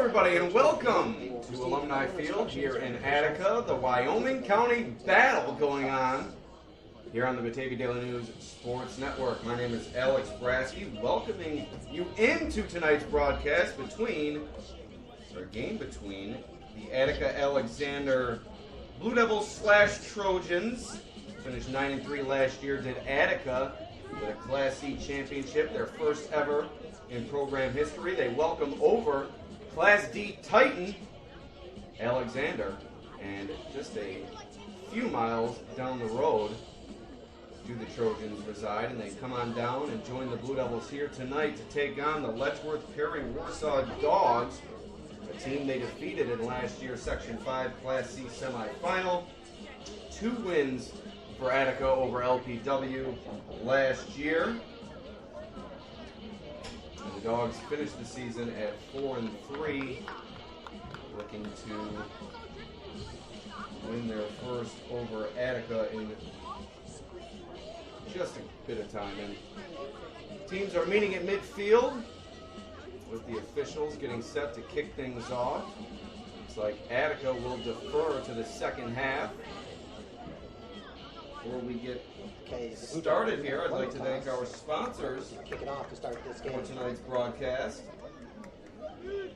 everybody, and welcome to Alumni Field here in Attica. The Wyoming County battle going on here on the Batavia Daily News Sports Network. My name is Alex Brasky, welcoming you into tonight's broadcast between the Attica Alexander Blue Devils / Trojans. Finished 9-3 last year. Did Attica with a Class C championship, their first ever in program history. They welcome over Class D Titan Alexander, and just a few miles down the road do the Trojans reside, and they come on down and join the Blue Devils here tonight to take on the Letchworth Perry Warsaw Dawgs, a team they defeated in last year's Section 5 Class C semifinal. 2 wins for Attica over LPW last year. And the Dawgs finished the season at 4-3, looking to win their first over Attica in just a bit of time. And teams are meeting at midfield with the officials getting set to kick things off. Looks like Attica will defer to the second half. Before we get started here, I'd like to thank our sponsors kick it off to start this game for tonight's broadcast. And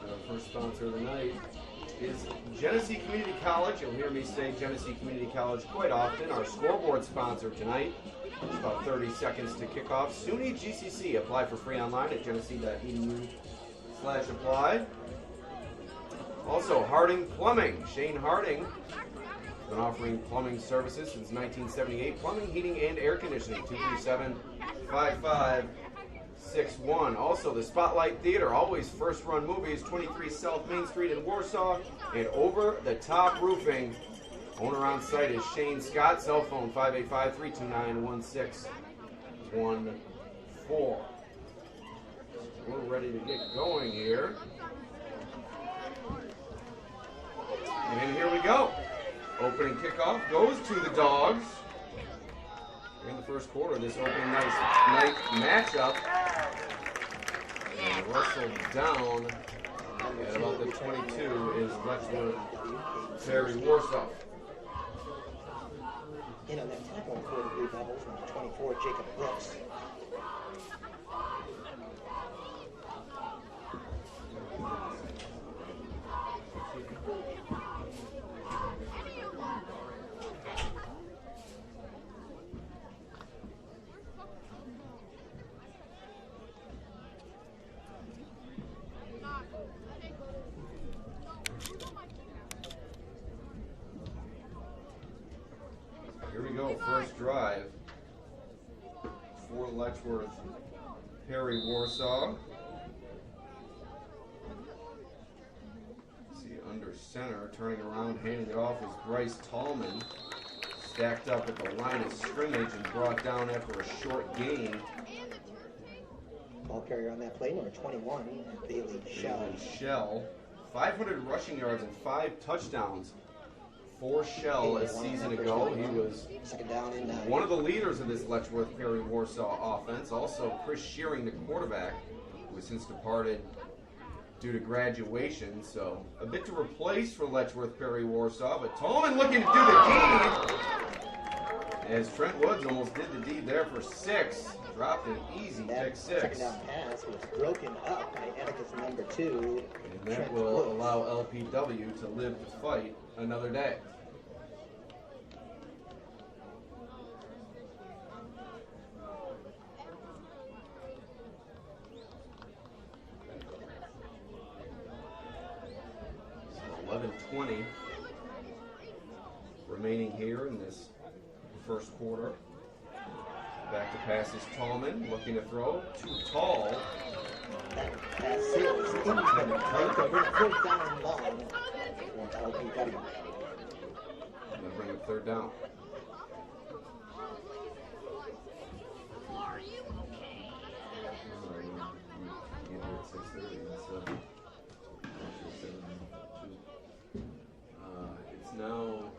our first sponsor of the night is Genesee Community College. You'll hear me say Genesee Community College quite often. Our scoreboard sponsor tonight. It's about 30 seconds to kick off. SUNY GCC. Apply for free online at genesee.edu/apply. Also, Harding Plumbing. Shane Harding has been offering plumbing services since 1978. Plumbing, heating, and air conditioning. 237-5561. Also, the Spotlight Theater. Always first-run movies. 23 South Main Street in Warsaw. And Over the Top Roofing. Owner on site is Shane Scott. Cell phone 585-329-1614. We're ready to get going here. And here we go. Opening kickoff goes to the Dawgs. In the first quarter, this opening night matchup. And Russell down at about the 22 is Letchworth Perry Warsaw. In on that tackle for the Blue Devils, number 24, Jacob Brooks. Here we go, first drive for Letchworth Perry Warsaw. See under center, turning around, handing it off is Bryce Tallman. Stacked up at the line of scrimmage and brought down after a short gain. Ball carrier on that play, number 21, Bailey Shell. 500 rushing yards and 5 touchdowns for Shell a season ago. He was one of the leaders of this Letchworth Perry Warsaw offense. Also, Chris Shearing, the quarterback, who has since departed due to graduation. So, a bit to replace for Letchworth Perry Warsaw. But Tallman looking to do the deed, as Trent Woods almost did the deed there for 6. Dropped an easy pick 6. Second down pass was broken up by Attica's number 2. And that will allow LPW to live to fight another day. So 11:20 remaining here in this first quarter. Back to pass is Tallman, looking to throw. Too tall. That pass is intended to bring third down long. LPW. And they'll bring up third down. Are you okay? Get here at 6:30. It's now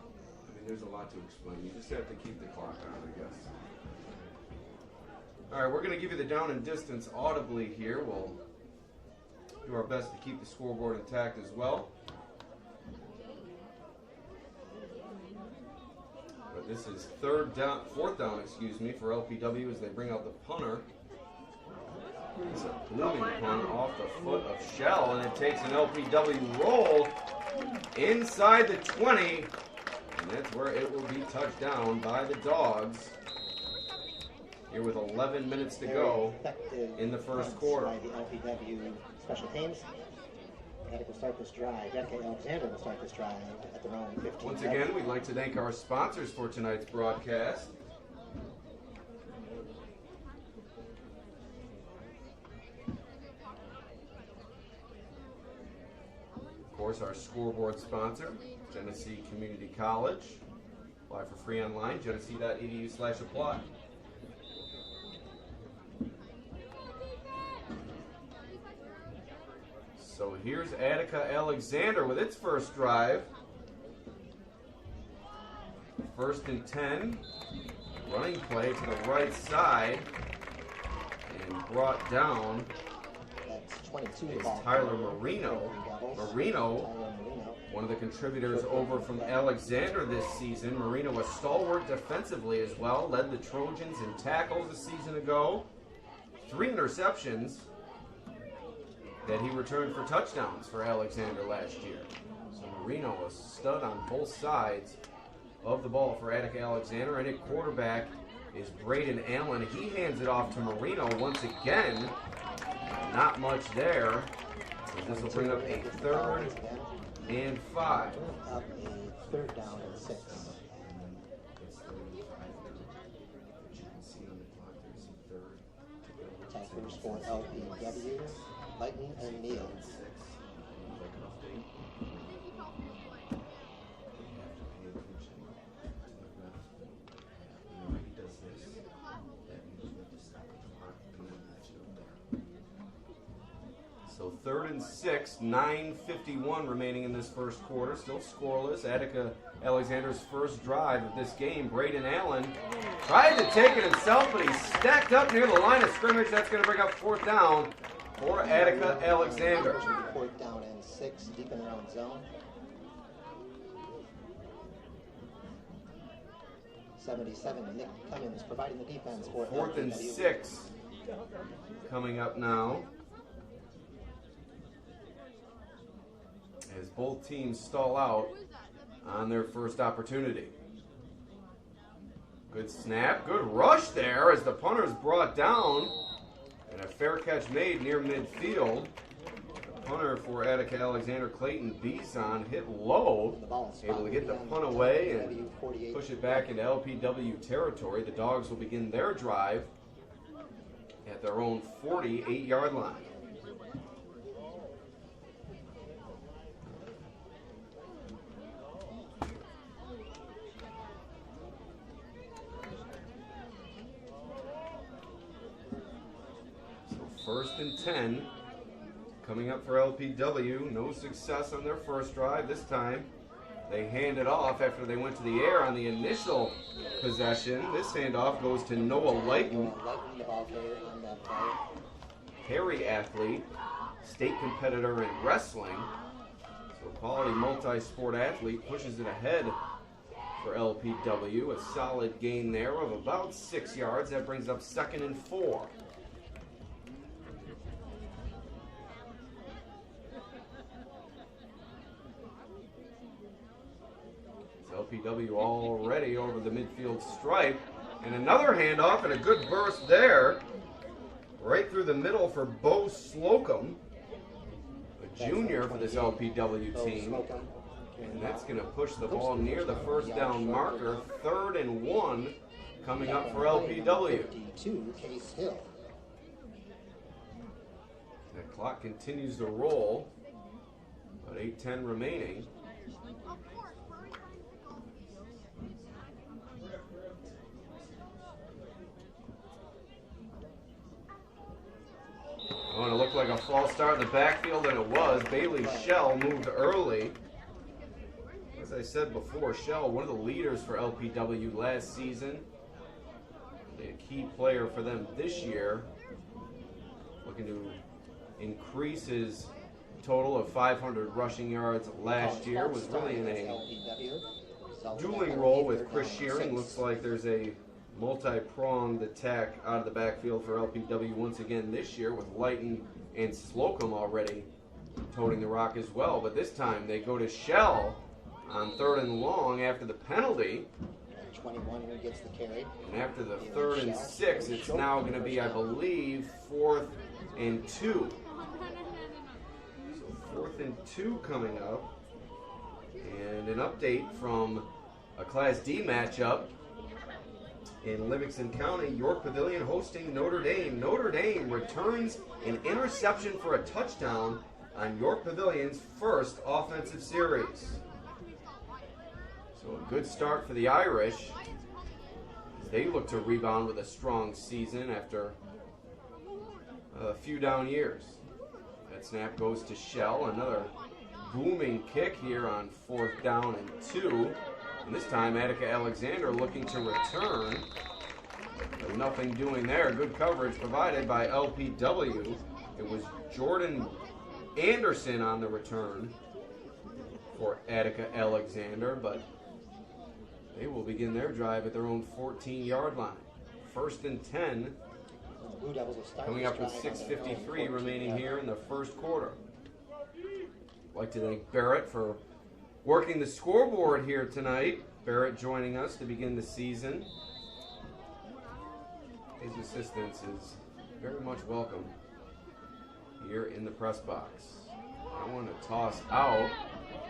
lot to explain. You just have to keep the clock on, I guess. All right, we're going to give you the down and distance audibly here. We'll do our best to keep the scoreboard intact as well. But this is fourth down, for LPW as they bring out the punter. It's a blooming punt off the foot of Shell, and it takes an LPW roll inside the 20, and that's where it will be touched down by the Dawgs. Here with 11 minutes to go in the first quarter. By the LPW special teams. Attica will start this drive. Attica Alexander will start this drive at their own 15. Once again, we'd like to thank our sponsors for tonight's broadcast. Of course, our scoreboard sponsor, Genesee Community College. Apply for free online, genesee.edu/apply. So here's Attica Alexander with its first drive. 1st and 10. Running play to the right side. And brought down. That's 22 is Tyler Marino. Marino, one of the contributors over from Alexander this season. Marino, a stalwart defensively as well. Led the Trojans in tackles a season ago. 3 interceptions that he returned for touchdowns for Alexander last year. So Marino, a stud on both sides of the ball for Attica Alexander. And at quarterback is Braden Allen. He hands it off to Marino once again. Not much there. So this will bring up a 3rd and 5. Up a 3rd down and 6. Tacklers for LPW, Lighton and Neal. So 3rd and 6, 9:51 remaining in this first quarter. Still scoreless. Attica Alexander's first drive of this game. Braden Allen tried to take it himself, but he's stacked up near the line of scrimmage. That's going to bring up 4th down for Attica Alexander. 4th down and 6, deep in their own zone. 77, Nick Cummins providing the defense for 4th and LPW. 6 coming up now. As both teams stall out on their first opportunity. Good snap, good rush there as the punter's brought down, and a fair catch made near midfield. The punter for Attica Alexander, Clayton Bison, hit low, able to get the punt away and push it back into LPW territory. The Dawgs will begin their drive at their own 48-yard line. So 1st and 10 coming up for LPW. No success on their first drive. This time they hand it off after they went to the air on the initial possession. This handoff goes to Noah Lighton. Harry athlete, state competitor in wrestling. So quality multi-sport athlete pushes it ahead for LPW. A solid gain there of about 6 yards. That brings up 2nd and 4. LPW already over the midfield stripe. And another handoff and a good burst there. Right through the middle for Bo Slocum, a junior for this LPW team. And that's going to push the ball near the 1st down marker. 3rd and 1 coming up for LPW. The clock continues to roll. About 8:10 remaining. Oh, and it looked like a false start in the backfield, and it was. Bailey Shell moved early. As I said before, Shell, one of the leaders for LPW last season. A key player for them this year. Looking to increase his total of 500 rushing yards last year. Was really in a dueling role with Chris Shearing. Looks like there's a multi-pronged attack out of the backfield for LPW once again this year, with Lighton and Slocum already toting the rock as well. But this time they go to Shell on 3rd and long after the penalty. 21 who gets the carry. And after the 3rd and 6, it's now going to be, I believe, 4th and 2. So 4th and 2 coming up. And an update from a Class D matchup in Livingston County. York Pavilion hosting Notre Dame. Notre Dame returns an interception for a touchdown on York Pavilion's first offensive series. So a good start for the Irish. They look to rebound with a strong season after a few down years. That snap goes to Shell. Another booming kick here on 4th down and 2. And this time Attica Alexander looking to return. But nothing doing there. Good coverage provided by LPW. It was Jordan Anderson on the return for Attica Alexander, but they will begin their drive at their own 14-yard line. 1st and 10. Coming up with 6:53 remaining here in the first quarter. I'd like to thank Barrett for working the scoreboard here tonight. Barrett joining us to begin the season. His assistance is very much welcome here in the press box. I want to toss out,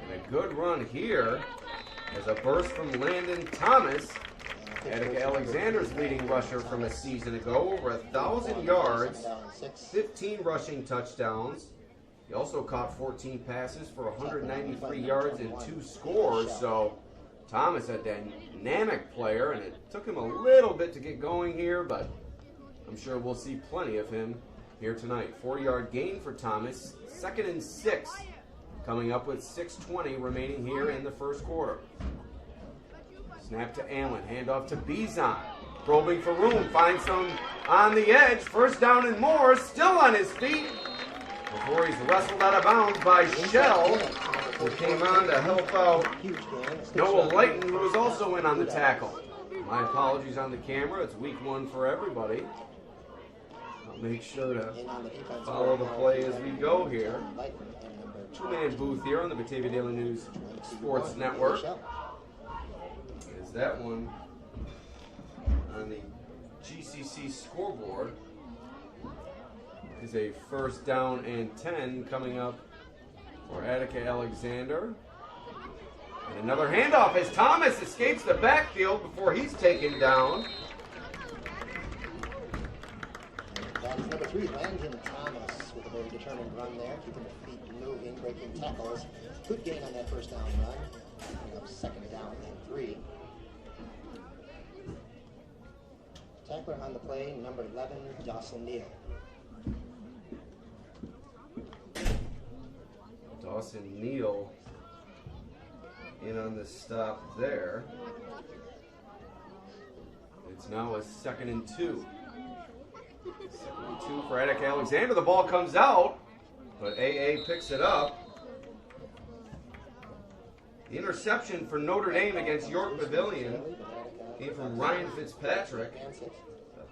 and a good run here as a burst from Landon Thomas. Attica Alexander's leading rusher from a season ago, over 1,000 yards, 15 rushing touchdowns. He also caught 14 passes for 193 yards and 2 scores. So Thomas, a dynamic player, and it took him a little bit to get going here, but I'm sure we'll see plenty of him here tonight. 4-yard gain for Thomas. 2nd and 6, coming up with 6:20 remaining here in the first quarter. Snap to Allen, handoff to Bizon. Probing for room, finds some on the edge. 1st down and more, still on his feet. Before he's wrestled out of bounds by Shell, who came on to help out Noah Lighton, who was also in on the tackle. My apologies on the camera. It's week 1 for everybody. I'll make sure to follow the play as we go here. 2-man booth here on the Batavia Daily News Sports Network. Is that one on the GCC scoreboard is a 1st down and 10 coming up for Attica Alexander. And another handoff as Thomas escapes the backfield before he's taken down. That is number 3, Landon Thomas, with a very determined run there, keeping the feet moving, breaking tackles. Good gain on that 1st down run. Coming up 2nd down and 3. Tackler on the play, number 11, Dawson Neal. Dawson Neal in on the stop there. It's now a 2nd and 2. 2nd and 2 for Attica Alexander. The ball comes out, but AA picks it up. The interception for Notre Dame against York Pavilion came from Ryan Fitzpatrick. A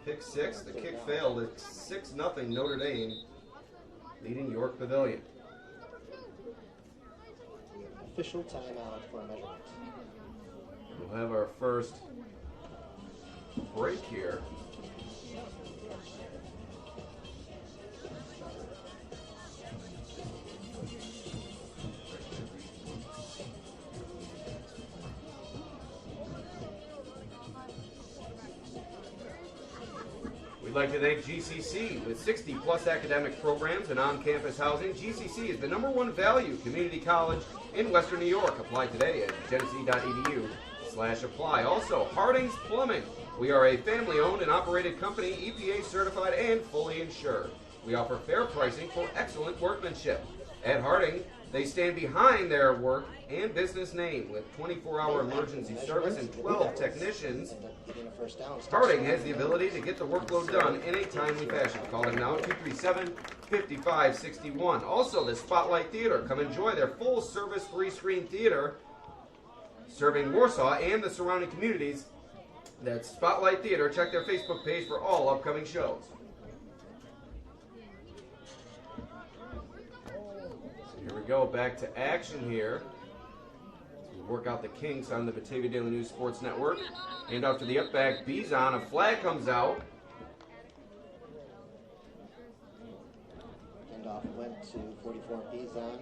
pick 6. The kick failed. It's 6-0 Notre Dame, leading York Pavilion. Official timeout for a measurement. We'll have our first break here. We'd like to thank GCC. With 60-plus academic programs and on-campus housing, GCC is the #1 value community college in Western New York. Apply today at genesee.edu/apply. Also, Harding's Plumbing. We are a family-owned and operated company, EPA certified and fully insured. We offer fair pricing for excellent workmanship. At Harding, they stand behind their work and business name with 24-hour emergency service and 12 technicians. Harding has the ability to get the workload done in a timely fashion. Call them now, 237-5561. Also, the Spotlight Theater. Come enjoy their full-service three-screen theater serving Warsaw and the surrounding communities. That's Spotlight Theater. Check their Facebook page for all upcoming shows. Here we go, back to action here. We work out the kinks on the Batavia Daily News Sports Network. And off to the up back, Bizon. A flag comes out. Handoff went to 44 Bizon.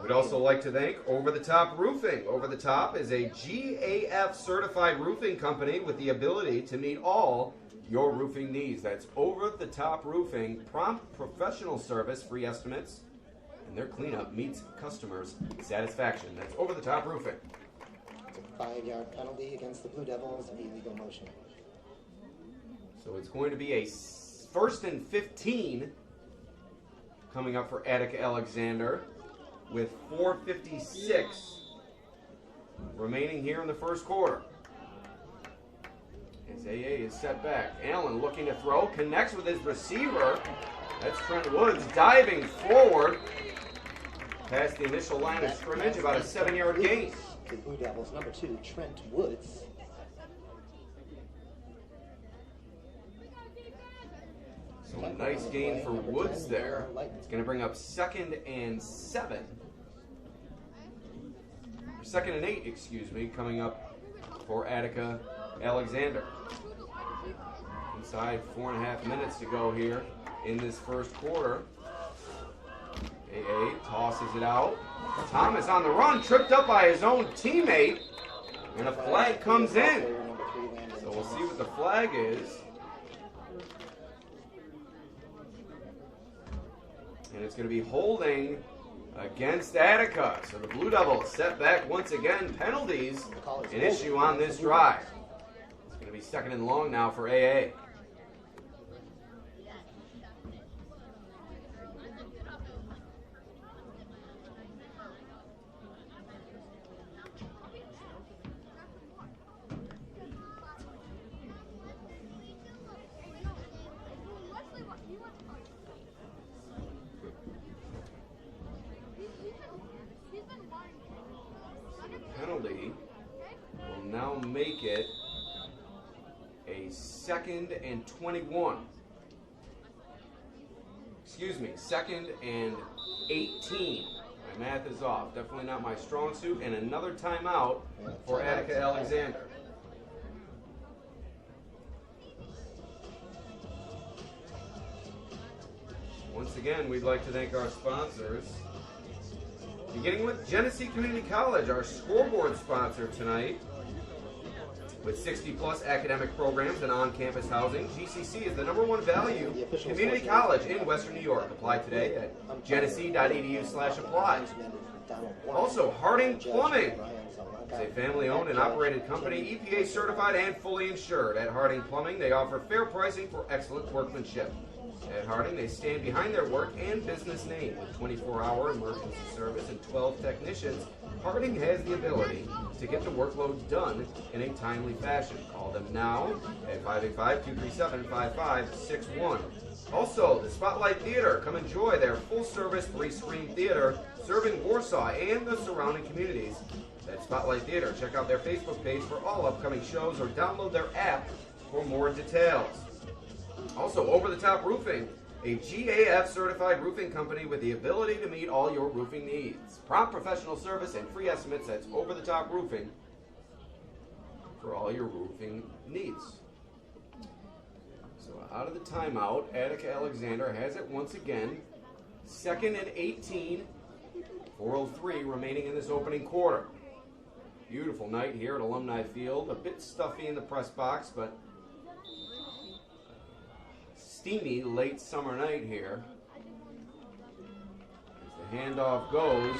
We'd also like to thank Over the Top Roofing. Over the Top is a GAF certified roofing company with the ability to meet all your roofing needs. That's Over the Top Roofing. Prompt professional service, free estimates, and their cleanup meets customers' satisfaction. That's Over the Top Roofing. It's a 5-yard penalty against the Blue Devils, illegal motion. So it's going to be a 1st and 15 coming up for Attica Alexander with 4:56 remaining here in the first quarter. As AA is set back. Allen looking to throw, connects with his receiver. That's Trent Woods diving forward past the initial line of scrimmage, about a 7-yard gain. The Blue Devils, number 2, Trent Woods. So a nice gain for Woods there. It's going to bring up 2nd and 7. 2nd and 8, excuse me, coming up for Attica Alexander. Inside 4.5 minutes to go here in this first quarter. AA tosses it out. Thomas on the run, tripped up by his own teammate, and a flag comes in. So we'll see what the flag is. And it's going to be holding against Attica. So the Blue Devils set back once again. Penalties an issue on this drive. It's going to be 2nd and long now for AA. Penalty will now make it a 2nd and 21. Excuse me, 2nd and 18. My math is off. Definitely not my strong suit. And another timeout for Attica Alexander. Once again, we'd like to thank our sponsors. Beginning with Genesee Community College, our scoreboard sponsor tonight. With 60-plus academic programs and on-campus housing, GCC is the #1 value community college in Western New York. Apply today at genesee.edu/apply. Also, Harding Plumbing. It's a family-owned and operated company, EPA certified and fully insured. At Harding Plumbing, they offer fair pricing for excellent workmanship. At Harding, they stand behind their work and business name with 24-hour emergency service and 12 technicians. Harding has the ability to get the workload done in a timely fashion. Call them now at 585-237-5561. Also, the Spotlight Theater. Come enjoy their full-service three-screen theater serving Warsaw and the surrounding communities. That's Spotlight Theater. Check out their Facebook page for all upcoming shows or download their app for more details. Also, Over the Top Roofing, a GAF certified roofing company with the ability to meet all your roofing needs. Prompt professional service and free estimates. That's Over the Top Roofing for all your roofing needs. So out of the timeout, Attica Alexander has it once again. 2nd and 18, 4:03 remaining in this opening quarter. Beautiful night here at Alumni Field. A bit stuffy in the press box, but steamy late summer night here. As the handoff goes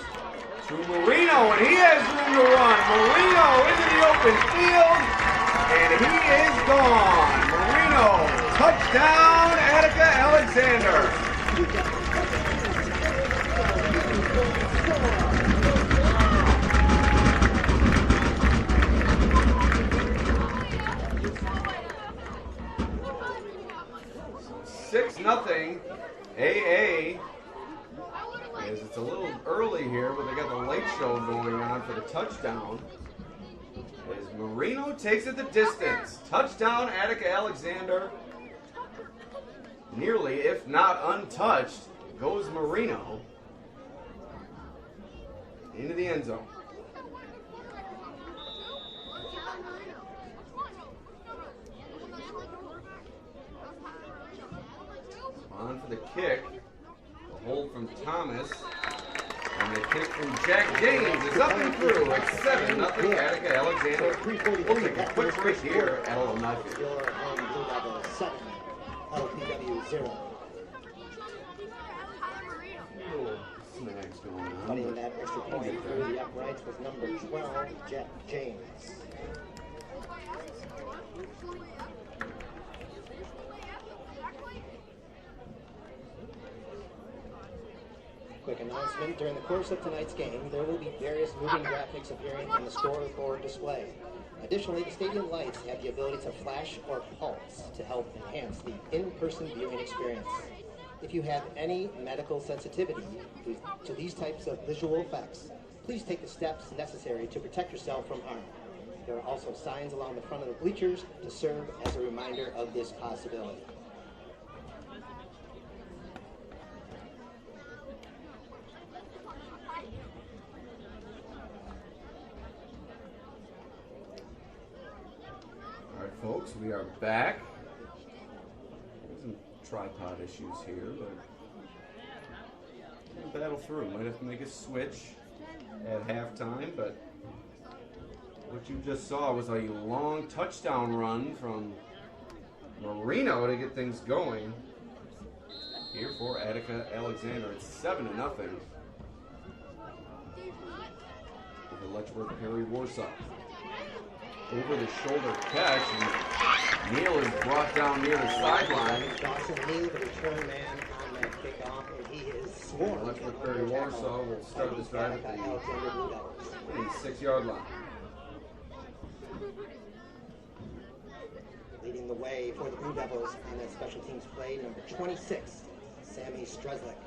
to Marino, and he has room to run. Marino into the open field, and he is gone. Marino, touchdown, Attica Alexander. say is it's a little early here, but they got the late show going on for the touchdown. As Marino takes it the distance. Touchdown, Attica Alexander. Nearly, if not untouched, goes Marino into the end zone. On for the kick. The hold from Thomas. And the kick from Jack James is up and through. It's 7-0 Attica Alexander. We'll take a quick break here at Alumni Field. Your home Blue Devils 7, LPW 0. Snags going on. Putting that extra point through the uprights was number 12, Jack James. Quick announcement, during the course of tonight's game, there will be various moving graphics appearing on the scoreboard display. Additionally, the stadium lights have the ability to flash or pulse to help enhance the in-person viewing experience. If you have any medical sensitivity to these types of visual effects, please take the steps necessary to protect yourself from harm. There are also signs along the front of the bleachers to serve as a reminder of this possibility. All right, folks, we are back. There's some tripod issues here, but we'll battle through. Might have to make a switch at halftime, but what you just saw was a long touchdown run from Marino to get things going here for Attica Alexander. It's 7-0 for the Letchworth Perry Warsaw. Over the shoulder catch, and Neal is brought down near the sideline. Dawson Neal, the return man on that kickoff, and he is swarmed. Letchworth Perry Warsaw will start this drive at the 6-yard line. Leading the way for the Blue Devils on that special teams play, number 26, Sammy Strezlik.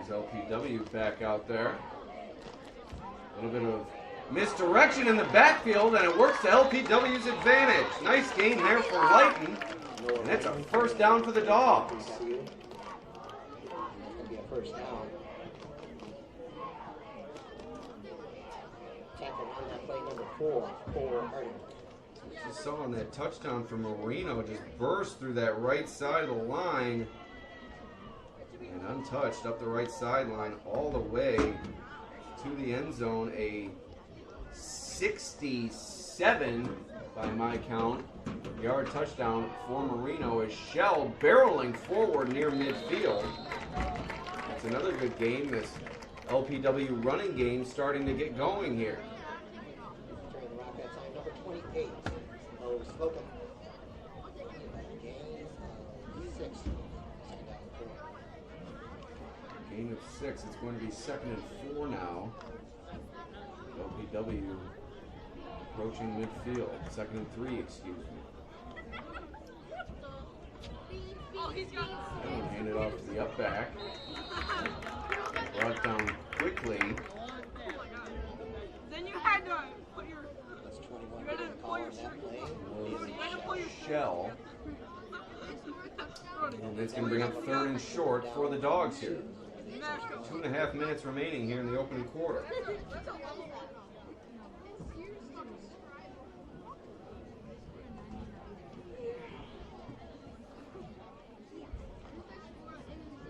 LPW back out there. A little bit of misdirection in the backfield, and it works to LPW's advantage. Nice gain there for Lighton, and that's a first down for the Dawgs. That's going to be a first down. Tackling on that play, number 4 for Harding. Just saw on that touchdown from Marino, just burst through that right side of the line. And untouched up the right sideline all the way to the end zone. A 67, by my count, yard touchdown for Marino as Shell barreling forward near midfield. That's another good game. This LPW running game starting to get going here. Turning the rock that time, number 28, Mo Slocum. Gain of 6. Gain of 6. It's going to be 2nd and 4 now. LPW approaching midfield. 2nd and 3, excuse me. And hand it off to the up back. Brought down quickly. Then you had to put your. That's 21 on the call on that play. Shell. And it's going to bring up 3rd and short for the Dawgs here. 2.5 minutes remaining here in the opening quarter.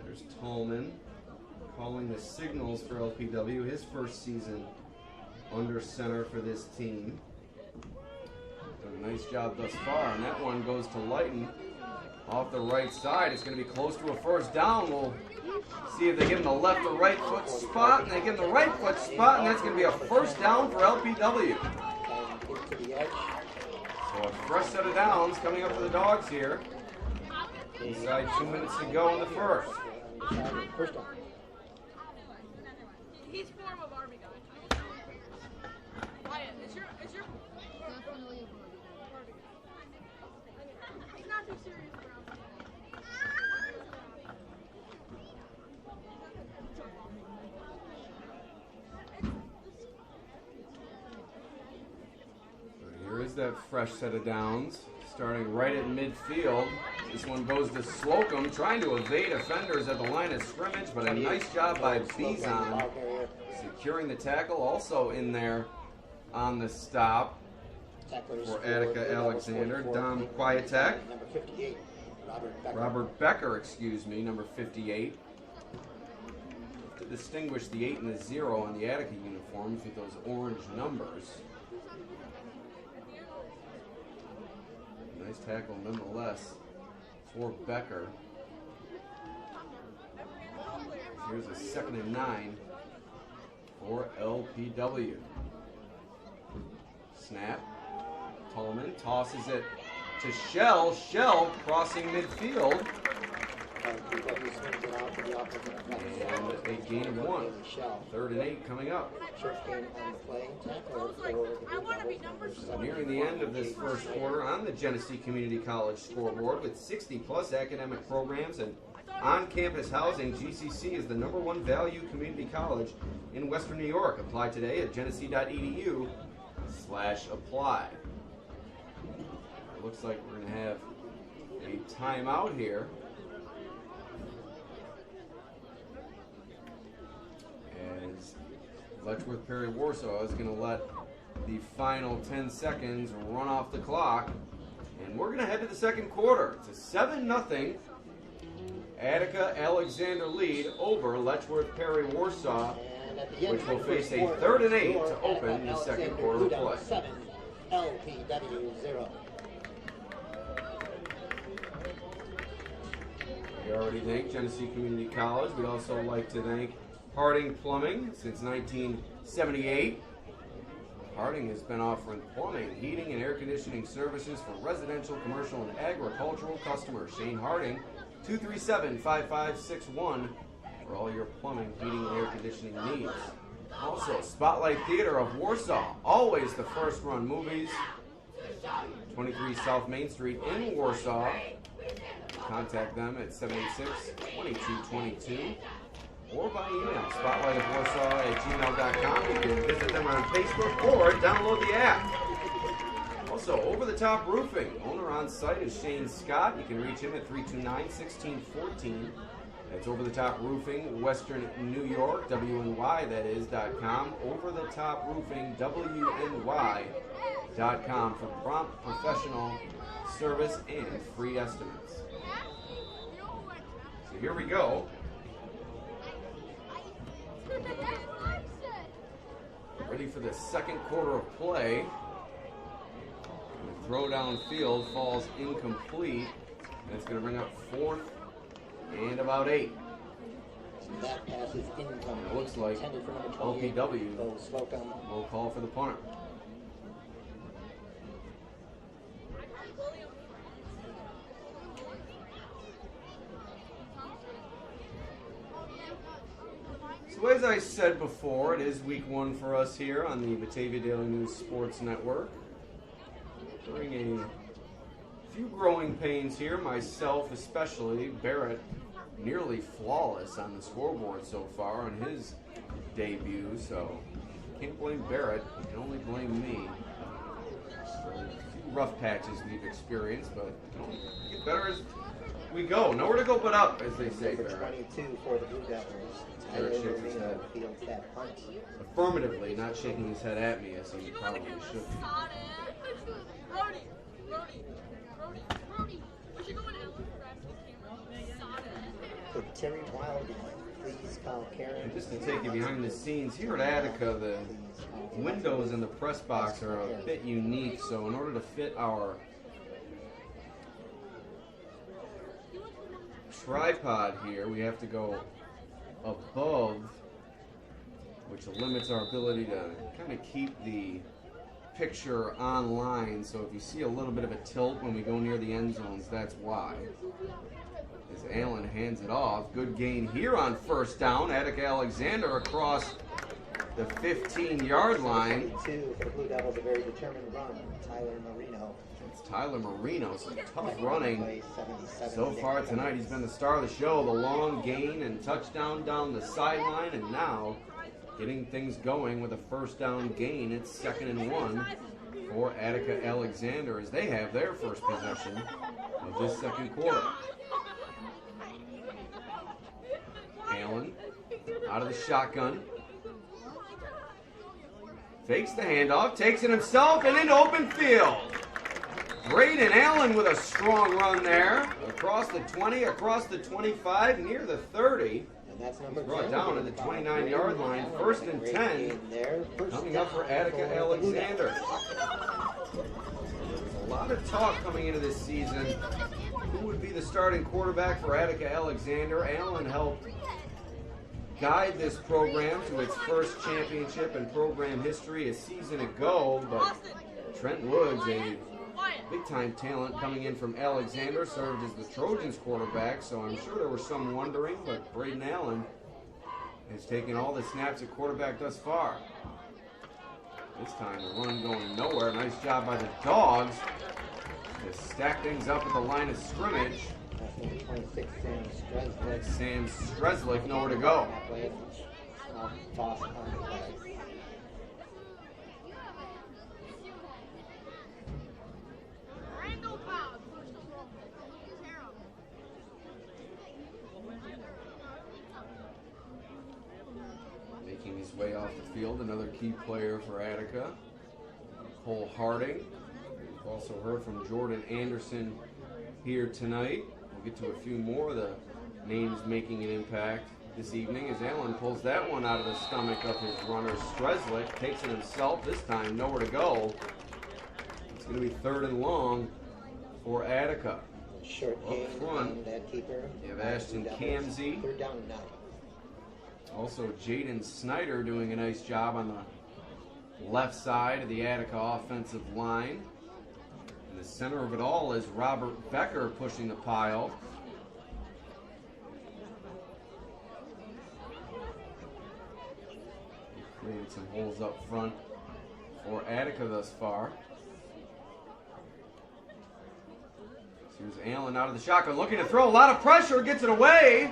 There's Tallman calling the signals for LPW, his first season under center for this team. Done a nice job thus far, and that one goes to Lighton off the right side. It's going to be close to a first down. We'll see if they give him the left or right foot spot, and they give him the right foot spot, and that's going to be a first down for LPW. So a fresh set of downs coming up for the Dawgs here. Inside 2 minutes to go in the first. First down. He's form of Army guy. Wyatt, is your Definitely a Barbie. he's not too serious around. Here is that fresh set of downs, starting right at midfield. This one goes to Slocum, trying to evade offenders at the line of scrimmage, but a nice job by Bizon securing the tackle. Also in there on the stop for Attica Alexander, Dom Quietek. Number 58, Robert Becker, number 58. To distinguish the 8 and the 0 on the Attica uniforms with those orange numbers. Nice tackle nonetheless for Becker. Here's a 2nd and 9 for LPW. Snap. Tolman tosses it to Shell. Shell crossing midfield. And a gain of 1. 3rd and 8 coming up. Short gain on the play. Tackler for the Blue Devils. So nearing the end of this first quarter on the Genesee Community College scoreboard with 60-plus academic programs and on-campus housing, GCC is the #1 value community college in Western New York. Apply today at genesee.edu/apply. It looks like we're going to have a timeout here. As Letchworth Perry Warsaw is going to let the final 10 seconds run off the clock. And we're going to head to the second quarter. It's a 7-0 Attica Alexander lead over Letchworth Perry Warsaw, which will face a 3rd and 8 to open the second quarter of play. 7, LPW 0. We already thank Genesee Community College. We'd also like to thank Harding Plumbing since 1978. Harding has been offering plumbing, heating, and air conditioning services for residential, commercial, and agricultural customers. Shane Harding, 237-5561 for all your plumbing, heating, and air conditioning needs. Also, Spotlight Theater of Warsaw, always the first run movies. 23 South Main Street in Warsaw. Contact them at 786-2222 or by email, spotlightofwarsaw@gmail.com. You can visit them on Facebook or download the app. Also, Over the Top Roofing. Owner on site is Shane Scott. You can reach him at 329-1614. That's Over the Top Roofing, Western New York, WNY, that is, .com. Over the Top Roofing, WNY.com for prompt professional service and free estimates. So here we go. Ready for the second quarter of play. And the throw downfield falls incomplete. And it's going to bring up 4th and about 8. That pass is incomplete. It looks like Intended for number 28. LPW Slocum. will call for the punter. So as I said before, it is week 1 for us here on the Batavia Daily News Sports Network. During a few growing pains here, myself especially. Barrett nearly flawless on the scoreboard so far in his debut, so can't blame Barrett, you can only blame me. For a few rough patches we've experienced, but get better as we go. Nowhere to go but up, as they say, Number Barrett. 22 for the Blue Devils. Barrett shakes his head. Fields that punt. Affirmatively, not shaking his head at me as he probably should be. Brody. We should go in Alex Brasky's camera. So Terry Wildy, please call Karen. And just to take you behind the scenes, here at Attica, the windows in the press box are a bit unique, so in order to fit our tripod here, we have to go above, which limits our ability to kind of keep the picture online. So if you see a little bit of a tilt when we go near the end zones, that's why. As Allen hands it off. Good gain here on first down. Attica Alexander across the 15-yard line. 72 for the Blue Devils, a very determined run. Tyler Marino. It's Tyler Marino, some tough running. Play 77. So far tonight, he's been the star of the show. The long gain and touchdown down the sideline, and now getting things going with a first down gain. It's 2nd and 1 for Attica Alexander as they have their first possession of this second quarter. Allen out of the shotgun. Fakes the handoff, takes it himself, and into open field. Braden Allen with a strong run there. Across the 20, across the 25, near the 30. And that's number Brought 10. down to the 29-yard line. 1st and 10. Coming up for Attica Alexander. There's a lot of talk coming into this season. Who would be the starting quarterback for Attica Alexander? Allen helped guide this program to its first championship in program history a season ago, but Trent Woods, a big-time talent coming in from Alexander, served as the Trojans quarterback, so I'm sure there were some wondering, but Braden Allen has taken all the snaps at quarterback thus far. This time the run going nowhere. Nice job by the Dawgs to stack things up at the line of scrimmage. That's number 26, Sam Stresnick. Sam Stresnick nowhere to go. Toss on the play. Making his way off the field, another key player for Attica, Cole Harding. We've also heard from Jordan Anderson here tonight. We'll get to a few more of the names making an impact this evening as Allen pulls that one out of the stomach of his runner. Stresnick takes it himself, this time nowhere to go. It's going to be 3rd and long for Attica. Short Up game front, from that keeper. you have Ashton Kamsey. 3rd down and 9. Also, Jaden Snyder doing a nice job on the left side of the Attica offensive line. In the center of it all is Robert Becker pushing the pile. Created some holes up front for Attica thus far. Here's Allen out of the shotgun, looking to throw a lot of pressure, gets it away.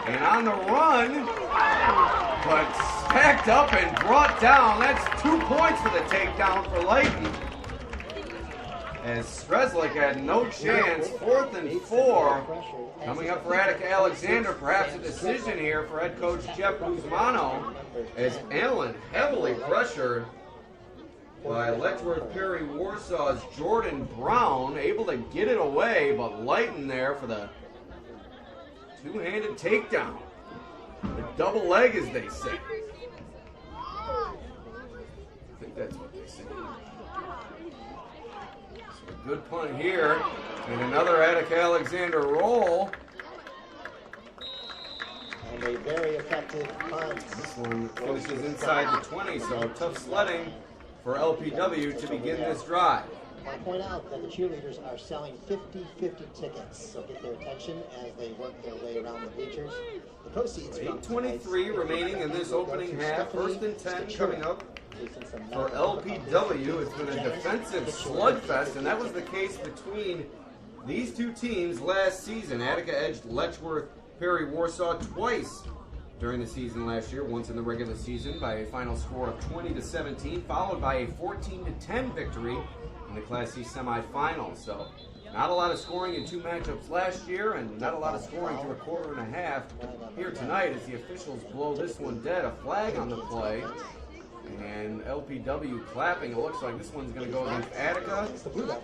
And on the run, but stacked up and brought down. That's 2 points for the takedown for Leighton. As Stresnick had no chance. 4th and 4. Coming up for Attica Alexander, perhaps a decision here for head coach Jeff Guzmano. As Allen heavily pressured by Letchworth Perry Warsaw's Jordan Brown, able to get it away, but Leighton there for the two-handed takedown. The double leg, as they say. I think that's what they say. So a good punt here. And another Attica Alexander roll. And a very effective punt. This one finishes inside the 20, so tough sledding for LPW to begin this drive. I point out that the cheerleaders are selling 50-50 tickets, so get their attention as they work their way around the bleachers. The proceeds from 8:23 remaining in this opening half. 1st and 10 coming up for LPW. It's been a defensive slugfest, and that was the case between these two teams last season. Attica edged Letchworth Perry Warsaw twice during the season last year, once in the regular season by a final score of 20-17, followed by a 14-10 victory in the Class C semifinals. So not a lot of scoring in 2 matchups last year, and not a lot of scoring through a quarter and a half here tonight as the officials blow this one dead. A flag on the play, and LPW clapping. It looks like this one's going to go against Attica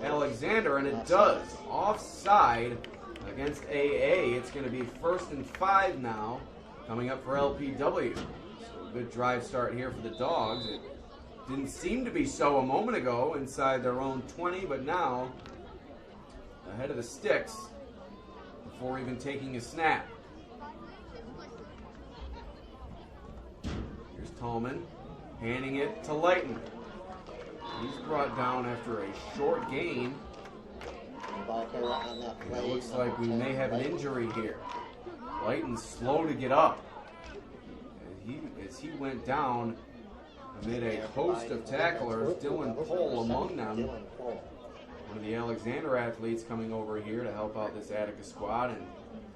Alexander, and it does. Offside against AA. It's going to be 1st and 5 now, coming up for LPW. So a good drive start here for the Dawgs. It didn't seem to be so a moment ago inside their own 20, but now ahead of the sticks before even taking a snap. Here's Tallman handing it to Leighton. He's brought down after a short gain. ball carrier on that play. It looks like we may have an injury here. Lighton's slow to get up. As he went down amid a host of tacklers, Dylan Pohl among them. One of the Alexander athletes coming over here to help out this Attica squad, and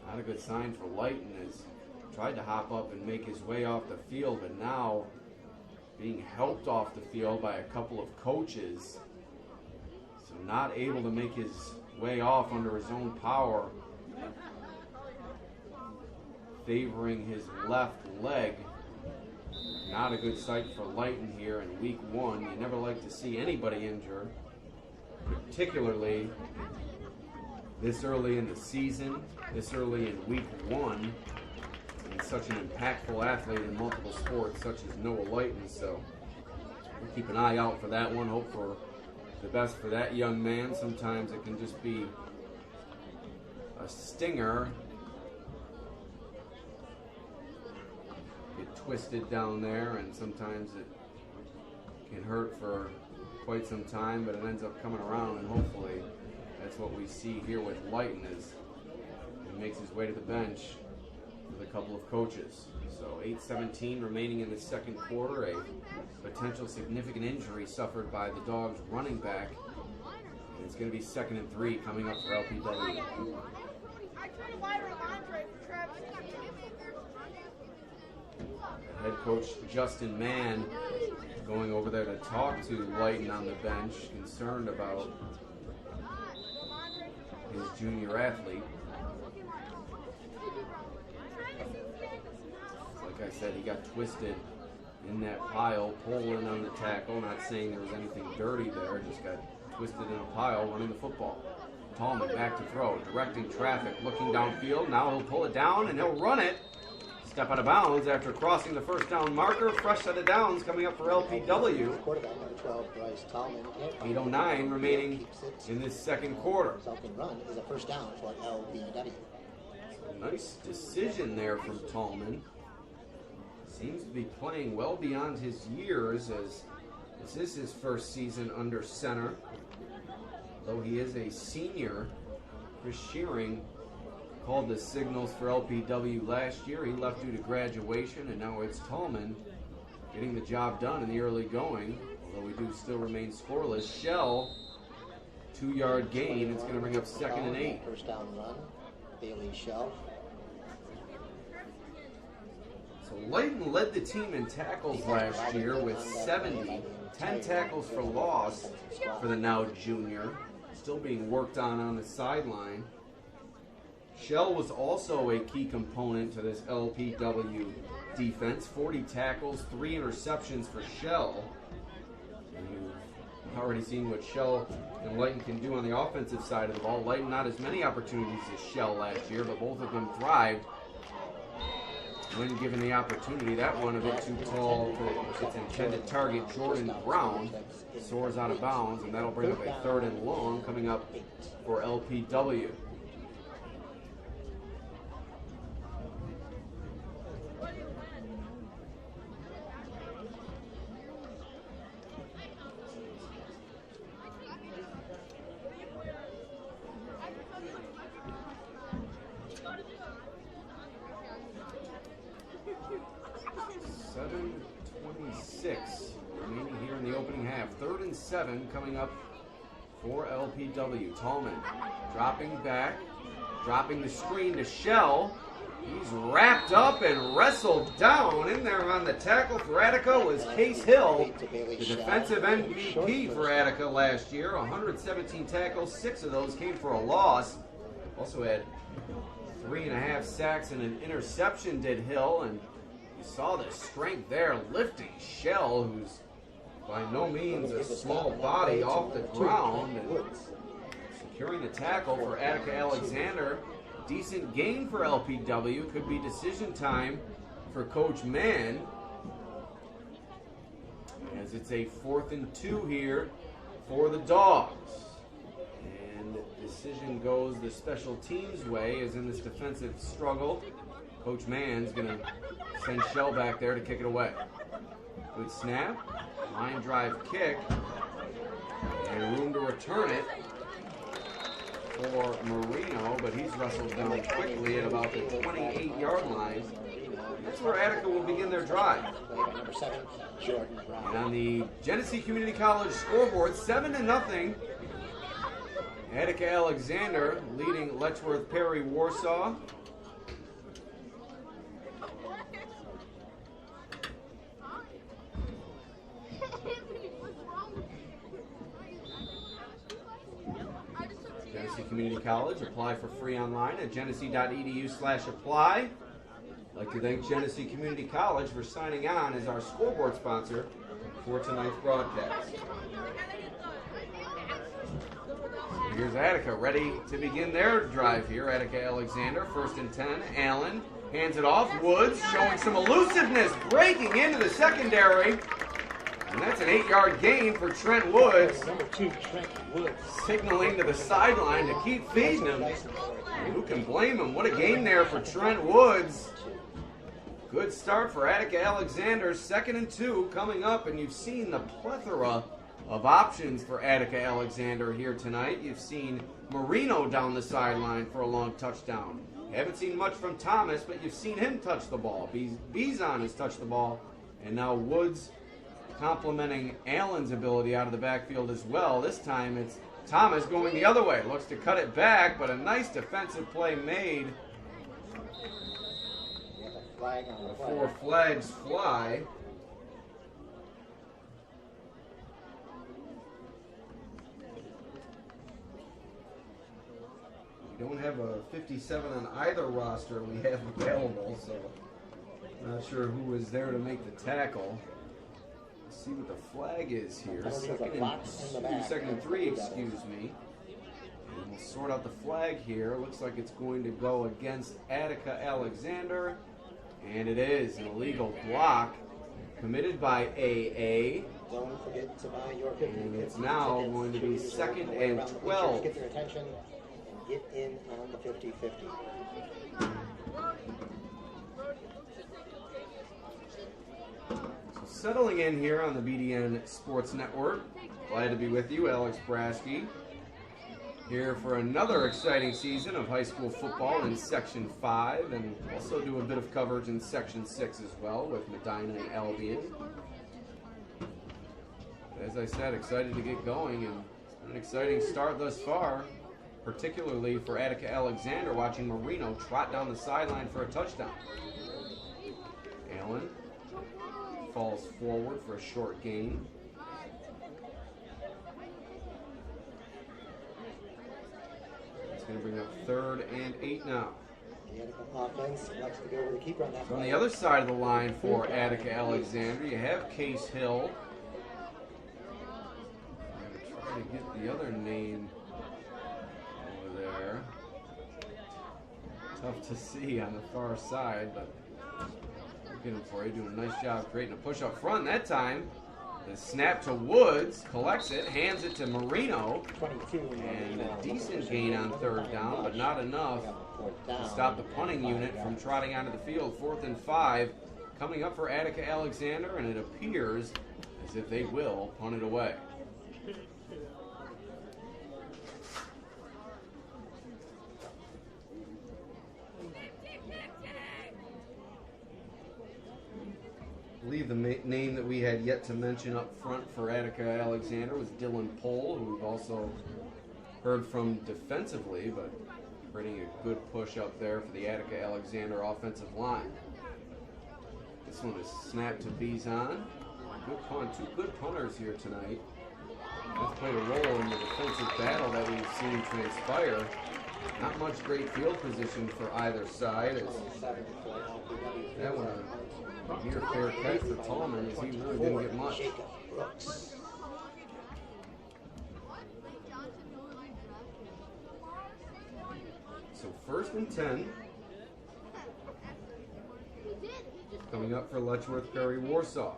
not a good sign for Lighton as tried to hop up and make his way off the field, but now being helped off the field by a couple of coaches. So not able to make his way off under his own power, favoring his left leg. Not a good sight for Lighton here in week 1. You never like to see anybody injured, particularly this early in the season, this early in week 1, and such an impactful athlete in multiple sports such as Noah Lighton. So we'll keep an eye out for that one. Hope for the best for that young man. Sometimes it can just be a stinger. Get twisted down there, and sometimes it can hurt for quite some time, but it ends up coming around, and hopefully that's what we see here with Lighton as he makes his way to the bench with a couple of coaches. So 8:17 remaining in the second quarter, a potential significant injury suffered by the Dawgs running back, and it's going to be 2nd and 3 coming up for LPW. Head coach Justin Mann going over there to talk to Lighton on the bench, concerned about his junior athlete. Like I said, he got twisted in that pile, pulling on the tackle. Not saying there was anything dirty there, just got twisted in a pile running the football. Tallman back to throw, directing traffic, looking downfield. Now he'll pull it down and he'll run it. Step out of bounds after crossing the first down marker. Fresh set of downs coming up for LPW. 8:09 remaining in this second quarter. Run is a first down for LPW. Nice decision there from Tallman. Seems to be playing well beyond his years, as this is his first season under center. Though he is a senior, Chris Shearing called the signals for LPW last year. He left due to graduation, and now it's Tallman getting the job done in the early going, although we do still remain scoreless. Shell, 2-yard gain. It's going to bring up 2nd and 8. First down run, Bailey Shell. So Lighton led the team in tackles last year with 70, 10 tackles for loss for the now junior, still being worked on the sideline. Shell was also a key component to this LPW defense. 40 tackles, 3 interceptions for Shell. And you've already seen what Shell and Lighton can do on the offensive side of the ball. Lighton not as many opportunities as Shell last year, but both of them thrived when given the opportunity. That one a bit too tall for its intended target. Jordan Brown soars out of bounds, and that'll bring up a 3rd and long coming up for LPW. Remaining here in the opening half. 3rd and 7 coming up for LPW. Tallman dropping back, dropping the screen to Shell. He's wrapped up and wrestled down. In there on the tackle for Attica was Case Hill, the defensive MVP for Attica last year. 117 tackles, 6 of those came for a loss. Also had 3.5 sacks and an interception did Hill, and you saw the strength there, lifting Shell, who's by no means a small body, off the ground and securing the tackle for Attica Alexander. Decent gain for LPW. Could be decision time for Coach Mann, as it's a 4th and 2 here for the Dawgs. And decision goes the special teams way, as in this defensive struggle, Coach Mann's going to send Shell back there to kick it away. Good snap, line drive kick, and room to return it. for Marino, but he's wrestled down quickly at about the 28-yard line. That's where Attica will begin their drive. Play by number 7, Jordan Brown. And on the Genesee Community College scoreboard, 7-0. Attica Alexander leading Letchworth Perry Warsaw. Genesee Community College, apply for free online at genesee.edu/apply. I'd like to thank Genesee Community College for signing on as our scoreboard sponsor for tonight's broadcast. Here's Attica ready to begin their drive here. Attica Alexander, 1st and 10. Allen hands it off. Woods showing some elusiveness, breaking into the secondary. And that's an 8-yard gain for Trent Woods. Number 2, Trent Woods. Signaling to the sideline to keep feeding him. And who can blame him? What a game there for Trent Woods. Good start for Attica Alexander. 2nd and 2 coming up, and you've seen the plethora of options for Attica Alexander here tonight. You've seen Marino down the sideline for a long touchdown. You haven't seen much from Thomas, but you've seen him touch the ball. Bizon has touched the ball, and now Woods complimenting Allen's ability out of the backfield as well. This time it's Thomas going the other way. Looks to cut it back, but a nice defensive play made. Before flags fly. We don't have a 57 on either roster we have available, so not sure who was there to make the tackle. Let's see what the flag is here. 2nd and 3, excuse me. And we'll sort out the flag here. Looks like it's going to go against Attica Alexander. And it is an illegal block committed by AA. Don't forget to buy your 50. And it's now going to be 2nd and 12. Get their attention and get in on the 50-50. So settling in here on the BDN Sports Network. Glad to be with you, Alex Brasky. Here for another exciting season of high school football in Section 5, and also do a bit of coverage in Section 6 as well with Medina and Albion. As I said, excited to get going, and it's been an exciting start thus far, particularly for Attica Alexander, watching Marino trot down the sideline for a touchdown. Allen falls forward for a short gain. Going to bring up 3rd and 8 now. The Attica offense likes to go over the keeper on that. So on the other side of the line for Attica Alexander, you have Case Hill. I'm going to try to get the other name over there. Tough to see on the far side, but I'll get him for you. Doing a nice job creating a push up front that time. The snap to Woods, collects it, hands it to Marino, and a decent gain on 3rd down, but not enough to stop the punting unit from trotting onto the field. 4th and 5 coming up for Attica Alexander, and it appears as if they will punt it away. I believe the name that we had yet to mention up front for Attica Alexander was Dylan Pohl, who we've also heard from defensively, but creating a good push up there for the Attica Alexander offensive line. This one is snapped to Bizon. Good punt. 2 good punters here tonight. That's played a role in the defensive battle that we've seen transpire. Not much great field position for either side. That one a near fair catch for Tallman, as he really didn't get much. So 1st and 10. Coming up for Letchworth Perry Warsaw.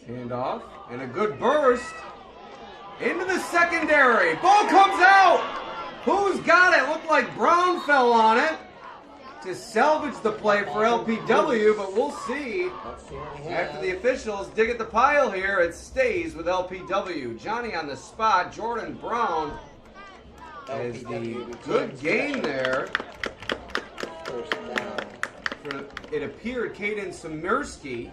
Handoff, and a good burst into the secondary. Ball comes out. Who's got it? Looked like Brown fell on it. to salvage the play for LPW, but we'll see. Let's see what we After have. the officials dig at the pile here, it stays with LPW. Johnny on the spot, Jordan Brown has the good gain there. First down. It appeared Caden Samirsky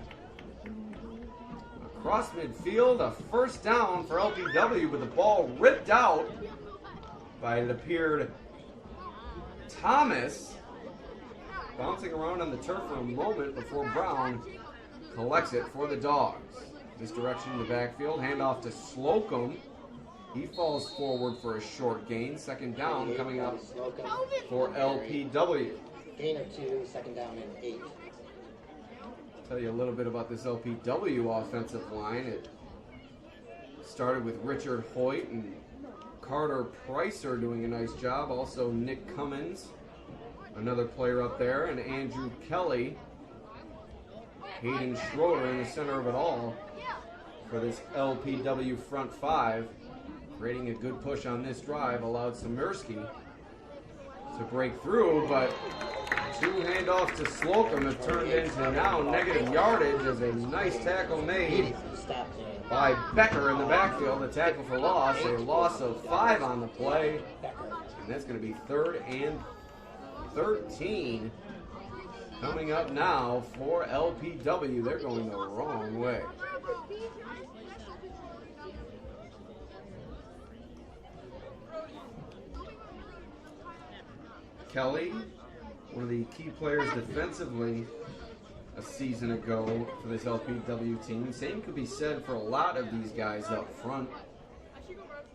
across midfield, a first down for LPW, but the ball ripped out by, it appeared, Thomas, bouncing around on the turf for a moment before Brown collects it for the Dawgs. Misdirection in the backfield, handoff to Slocum. He falls forward for a short gain. Second down coming up for LPW. Gain of 2, second down and 8. Tell you a little bit about this LPW offensive line. It started with Richard Hoyt and Carter Pricer doing a nice job. Also Nick Cummins, another player up there, and Andrew Kelly. Hayden Schroeder in the center of it all for this LPW front five. Creating a good push on this drive allowed Samirsky to break through, but two handoffs to Slocum have turned into now negative yardage as a nice tackle made by Becker in the backfield. A tackle for loss, a loss of 5 on the play, and that's going to be 3rd and 13 coming up now for LPW. They're going the wrong way. Kelly, one of the key players defensively a season ago for this LPW team. Same could be said for a lot of these guys up front.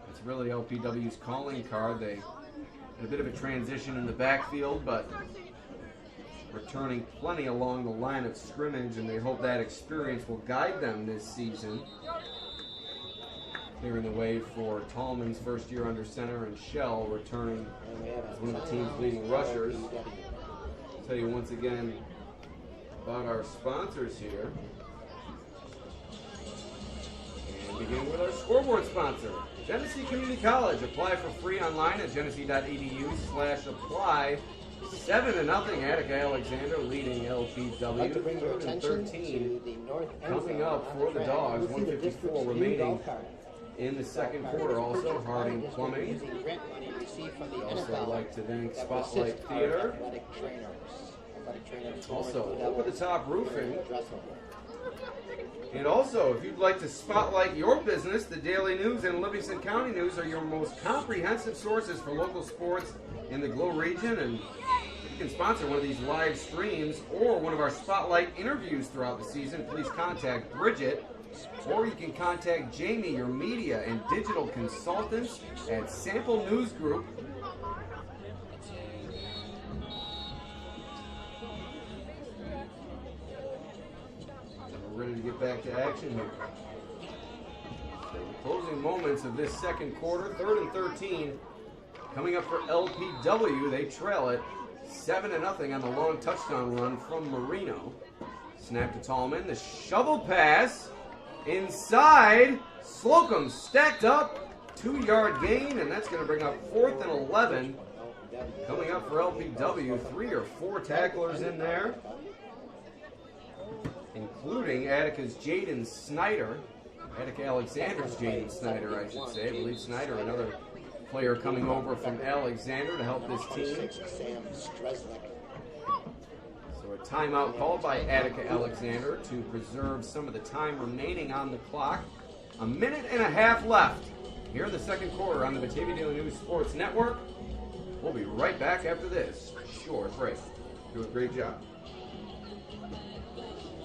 It's really LPW's calling card. They had a bit of a transition in the backfield, but returning plenty along the line of scrimmage, and they hope that experience will guide them this season. Clearing the way for Tallman's first year under center, and Shell returning as one of the team's leading rushers. I'll tell you once again about our sponsors here. And begin with our scoreboard sponsor, Genesee Community College. Apply for free online at genesee.edu/apply. 7-0 Attica Alexander leading LPW. I'd like to bring your 3rd and attention 13 to the north end coming zone up on for the track. Dogs. You'll see the 154 district's new remaining golf cart. in the second Golf cart quarter. is Also purchased by Harding the district Plumbing. using grant money received from the We'd also NFL like to thank that will Spotlight assist our Theater. athletic trainers. Athletic trainers for Also, Blue Over the Devils Top Roofing. dress over. And also, if you'd like to spotlight your business, the Daily News and Livingston County News are your most comprehensive sources for local sports in the Glow region. And you can sponsor one of these live streams or one of our spotlight interviews throughout the season. Please contact Bridget, or you can contact Jamie, your media and digital consultants at Sample News Group. We're ready to get back to action here. So the closing moments of this second quarter, 3rd and 13. Coming up for LPW, they trail it 7-0 on the long touchdown run from Marino. Snap to Tallman, the shovel pass inside. Slocum stacked up, 2-yard gain, and that's going to bring up 4th and 11. Coming up for LPW, 3 or 4 tacklers in there, including Attica's Jaden Snyder. Attica Alexander's Jaden Snyder, I should say. I believe Snyder, another player coming over from Alexander to help this team. So a timeout called by Attica Alexander to preserve some of the time remaining on the clock. 1.5 minutes left here in the second quarter on the Batavia Daily News Sports Network. We'll be right back after this short break. Do a great job.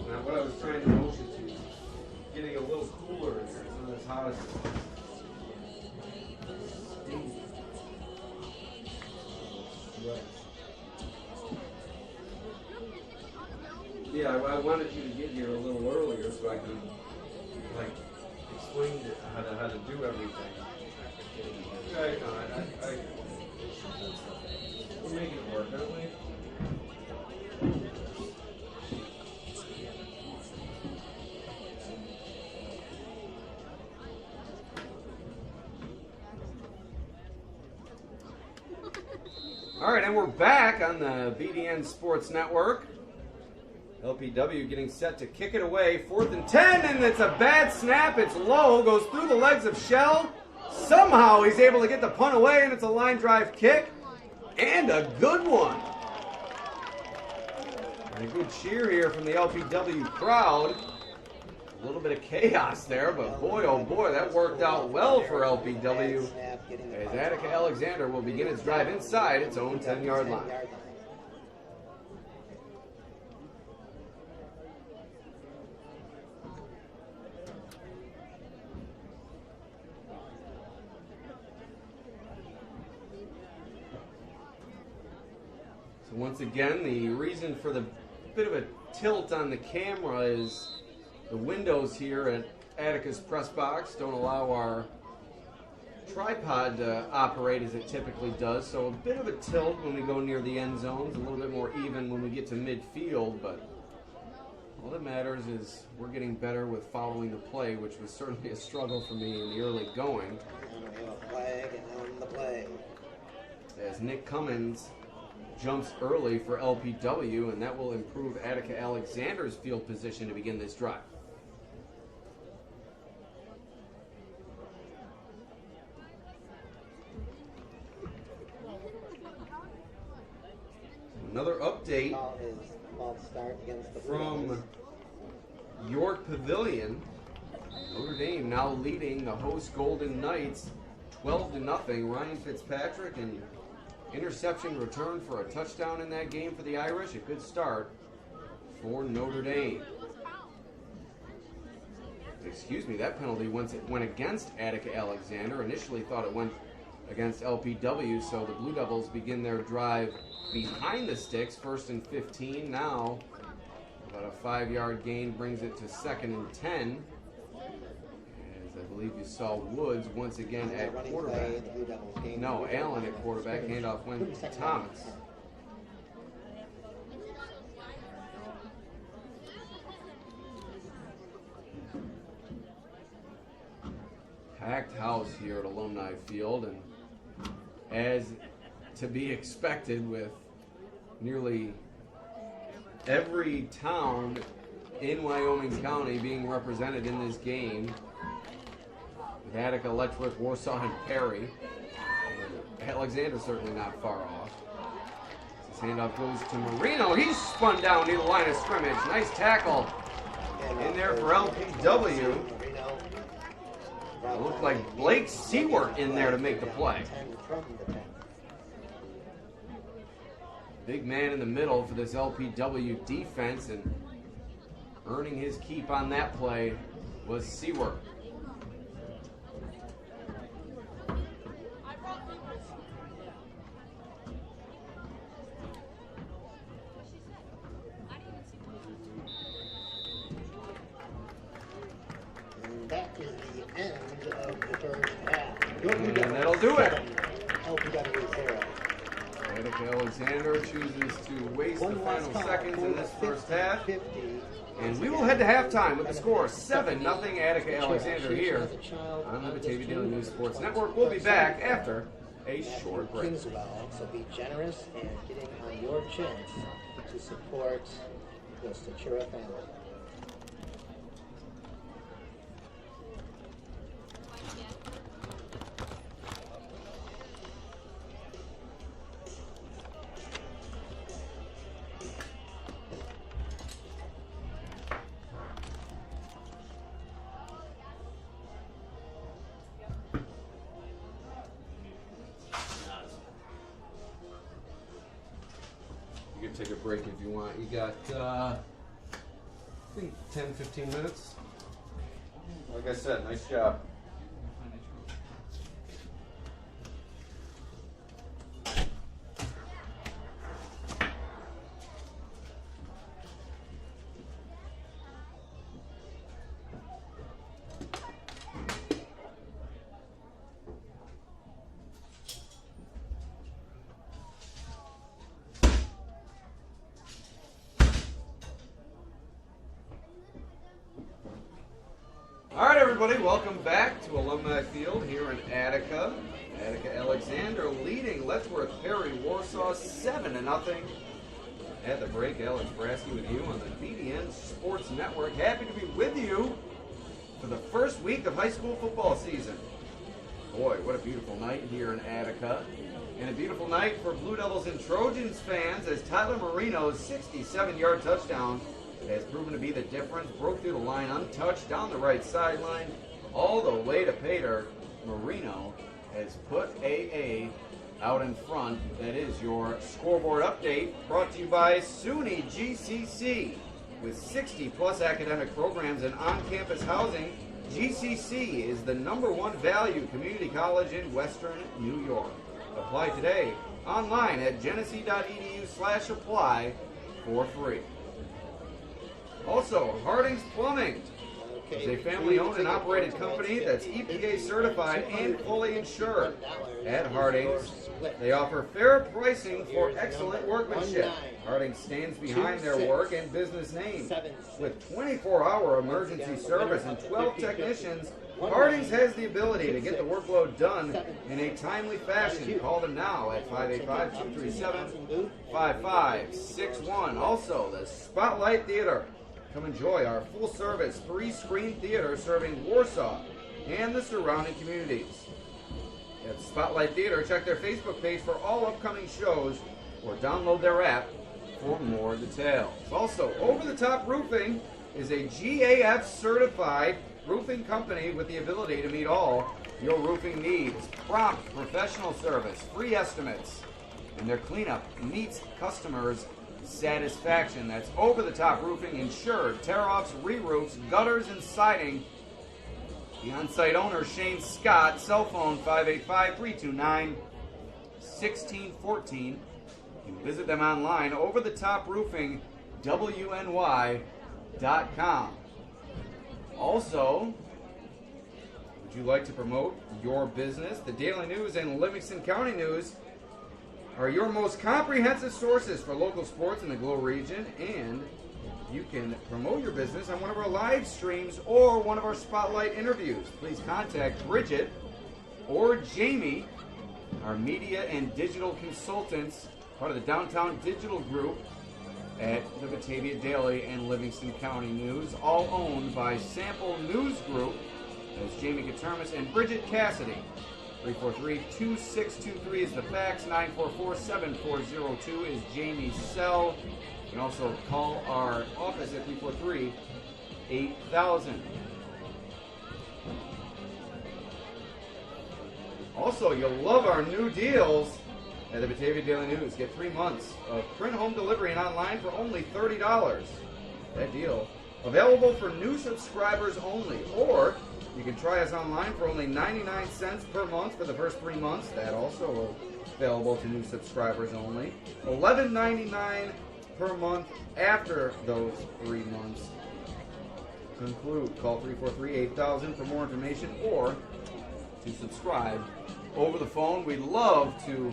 Now, what I was trying to motion to is getting a little cooler in here. It's not as hot as yeah, I wanted you to get here a little earlier so I could explain how to do everything. Right, no, we're making it work, aren't we? All right, and we're back on the BDN Sports Network. LPW getting set to kick it away. 4th and 10, and it's a bad snap. It's low, goes through the legs of Shell. Somehow he's able to get the punt away, and it's a line drive kick. And a good one. And a good cheer here from the LPW crowd. A little bit of chaos there, but boy, oh boy, that worked out well for LPW. As Attica Alexander will begin its drive inside its own 10-yard line. So once again, the reason for the bit of a tilt on the camera is the windows here at Attica's press box don't allow our tripod to operate as it typically does, so a bit of a tilt when we go near the end zones, a little bit more even when we get to midfield, but all that matters is we're getting better with following the play, which was certainly a struggle for me in the early going. And we have a flag and on the play. As Nick Cummins jumps early for LPW, and that will improve Attica Alexander's field position to begin this drive. Another update Start against the from York Pavilion. Notre Dame now leading the host Golden Knights 12-0. Ryan Fitzpatrick and interception return for a touchdown in that game for the Irish. A good start for Notre Dame. Excuse me, that penalty went against Attica Alexander. Initially thought it went against LPW, so the Blue Devils begin their drive behind the sticks, 1st and 15. Now, about a 5-yard gain brings it to 2nd and 10. As I believe you saw Woods once again at quarterback. No, Allen at quarterback. Handoff went to Thomas. Packed house here at Alumni Field, and as to be expected with nearly every town in Wyoming County being represented in this game, with Attica, Letch, Warsaw, and Perry. Alexander certainly not far off. This handoff goes to Marino. He's spun down near the line of scrimmage. Nice tackle in there for LPW. It looked like Blake Seward in there to make the play. Big man in the middle for this LPW defense, and earning his keep on that play was Seward. And that is the end of the first half. And that'll do it. LPW 0. Attica Alexander chooses to waste the final seconds in this first half. And we will head to halftime with the score 7-0 Attica Alexander here on the Batavia Daily News Sports Network. We'll be back after a short break. Kingswell, so be generous and getting on your chance to support the Statura family. You can take a break if you want. You got, I think, 10-15 minutes. Like I said, nice job. All right, everybody, welcome back to to Alumni Field here in Attica. Attica Alexander leading Letchworth Perry Warsaw 7-0. At the break, Alex Brasky with you on the BDN Sports Network. Happy to be with you for the first week of high school football season. Boy, what a beautiful night here in Attica. And a beautiful night for Blue Devils and Trojans fans as Tyler Marino's 67-yard touchdown has proven to be the difference. Broke through the line untouched down the right sideline all the way to pay dirt. Marino has put AA out in front. That is your scoreboard update brought to you by SUNY GCC. With 60-plus academic programs and on-campus housing, GCC is the #1 value community college in Western New York. Apply today online at genesee.edu/apply for free. Also, Harding's Plumbing is a family-owned and operated company that's EPA certified and fully insured. At Harding's, they offer fair pricing for excellent workmanship. Harding stands behind their work and business name. With 24-hour emergency service and 12 technicians, Harding's has the ability to get the workload done in a timely fashion. Call them now at 585-237-5561. Also, the Spotlight Theater. Come enjoy our full-service 3-screen theater serving Warsaw and the surrounding communities. At Spotlight Theater, check their Facebook page for all upcoming shows or download their app for more details. Also, Over the Top Roofing is a GAF-certified roofing company with the ability to meet all your roofing needs. Prompt professional service, free estimates, and their cleanup meets customers' satisfaction. That's Over the Top Roofing, insured, tear-offs, re-roofs, gutters, and siding. The on-site owner, Shane Scott, cell phone 585-329-1614. You can visit them online, overthetoproofingwny.com. Also, would you like to promote your business? The Daily News and Livingston County News are your most comprehensive sources for local sports in the Glow region, and you can promote your business on one of our live streams or one of our spotlight interviews. Please contact Bridget or Jamie, our media and digital consultants, part of the Downtown Digital Group at the Batavia Daily and Livingston County News, all owned by Sample News Group. That's Jamie Katermis and Bridget Cassidy. 343-2623 is the fax. 944-7402 is Jamie's cell. You can also call our office at 343-8000. Also, you'll love our new deals at the Batavia Daily News. Get 3 months of print home delivery and online for only $30. That deal available for new subscribers only, or you can try us online for only 99 cents per month for the first 3 months. That also available to new subscribers only. $11.99 per month after those 3 months conclude. Call 343-8000 for more information or to subscribe over the phone. We'd love to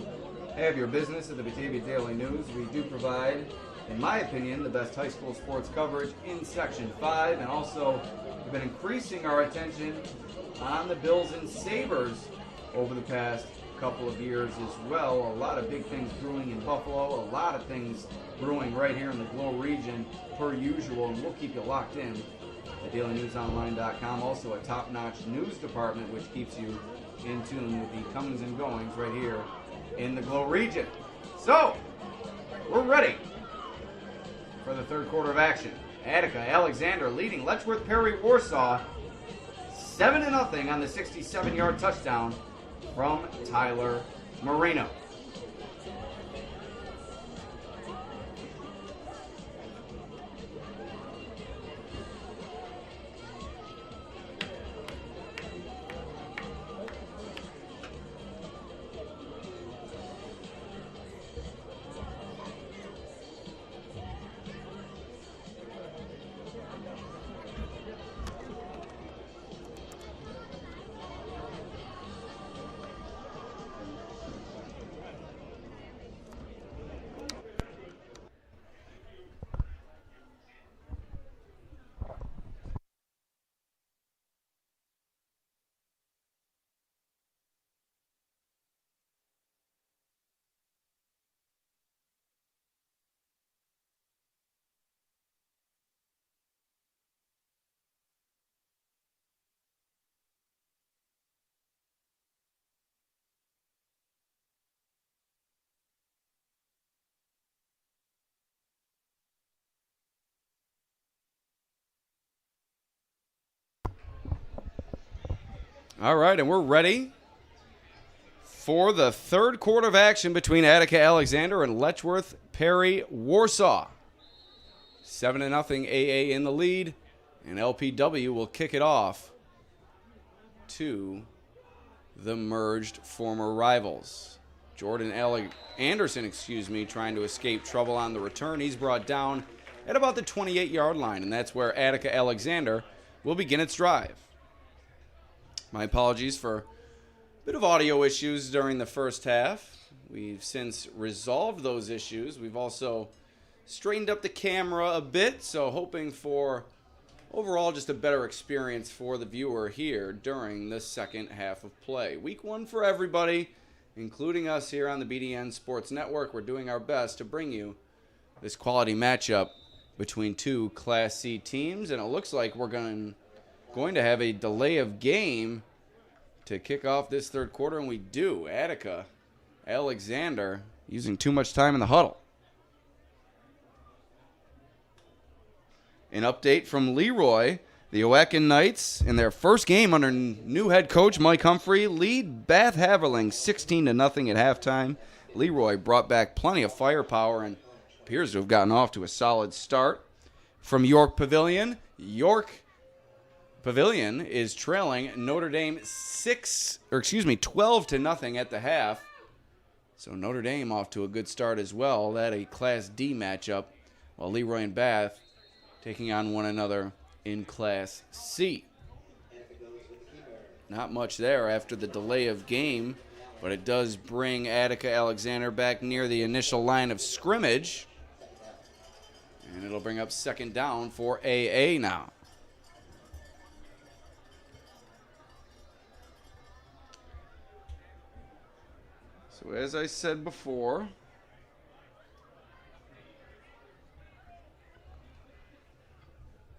have your business at the Batavia Daily News. We do provide, in my opinion, the best high school sports coverage in Section 5, and also we've been increasing our attention on the Bills and Sabres over the past couple of years as well. A lot of big things brewing in Buffalo, a lot of things brewing right here in the Glow region per usual, and we'll keep you locked in at dailynewsonline.com. Also a top-notch news department which keeps you in tune with the comings and goings right here in the Glow region. So, we're ready for the third quarter of action. Attica Alexander leading Letchworth Perry Warsaw 7-0 on the 67-yard touchdown from Tyler Marino. All right, and we're ready for the third quarter of action between Attica Alexander and Letchworth Perry Warsaw. 7-0 AA in the lead, and LPW will kick it off to the merged former rivals. Jordan Anderson, trying to escape trouble on the return. He's brought down at about the 28-yard line, and that's where Attica Alexander will begin its drive. My apologies for a bit of audio issues during the first half. We've since resolved those issues. We've also straightened up the camera a bit, so hoping for overall just a better experience for the viewer here during the second half of play. Week 1 for everybody, including us here on the BDN Sports Network. We're doing our best to bring you this quality matchup between two Class C teams, and it looks like we're going to have a delay of game to kick off this third quarter, and we do. Attica Alexander using too much time in the huddle. An update from Leroy. The Oaken Knights, in their first game under new head coach Mike Humphrey, lead Bath Haverling 16-0 at halftime. Leroy brought back plenty of firepower and appears to have gotten off to a solid start. From York Pavilion, York Pavilion is trailing Notre Dame 12-0 at the half. So Notre Dame off to a good start as well. That a Class D matchup, while Leroy and Bath taking on one another in Class C. Not much there after the delay of game, but it does bring Attica Alexander back near the initial line of scrimmage. And it'll bring up second down for AA now. So as I said before,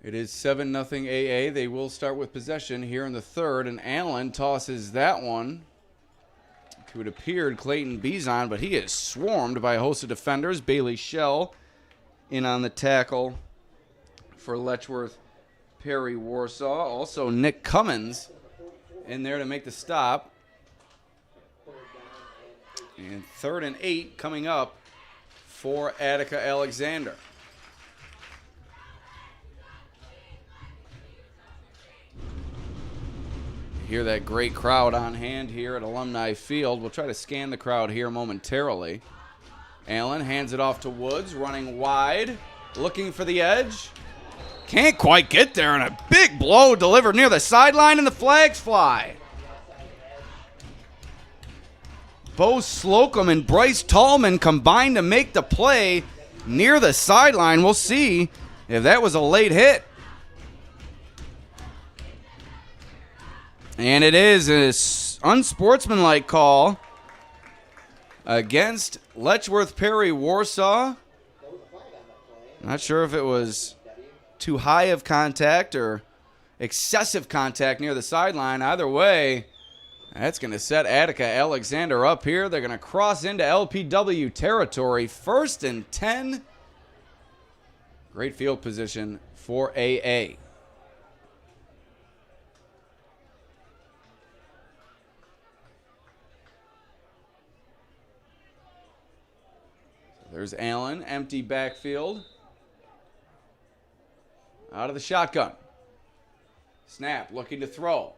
it is 7-0 AA. They will start with possession here in the third, and Allen tosses that one to, it appeared, Clayton Bizon, but he is swarmed by a host of defenders. Bailey Shell in on the tackle for Letchworth Perry Warsaw. Also Nick Cummins in there to make the stop. And 3rd and 8 coming up for Attica Alexander. Hear that great crowd on hand here at Alumni Field. We'll try to scan the crowd here momentarily. Allen hands it off to Woods, running wide, looking for the edge. Can't quite get there, and a big blow delivered near the sideline, and the flags fly. Bo Slocum and Bryce Tallman combined to make the play near the sideline. We'll see if that was a late hit. And it is an unsportsmanlike call against Letchworth Perry Warsaw. Not sure if it was too high of contact or excessive contact near the sideline. Either way, that's going to set Attica Alexander up here. They're going to cross into LPW territory. 1st and 10. Great field position for AA. There's Allen, empty backfield. Out of the shotgun. Snap, looking to throw.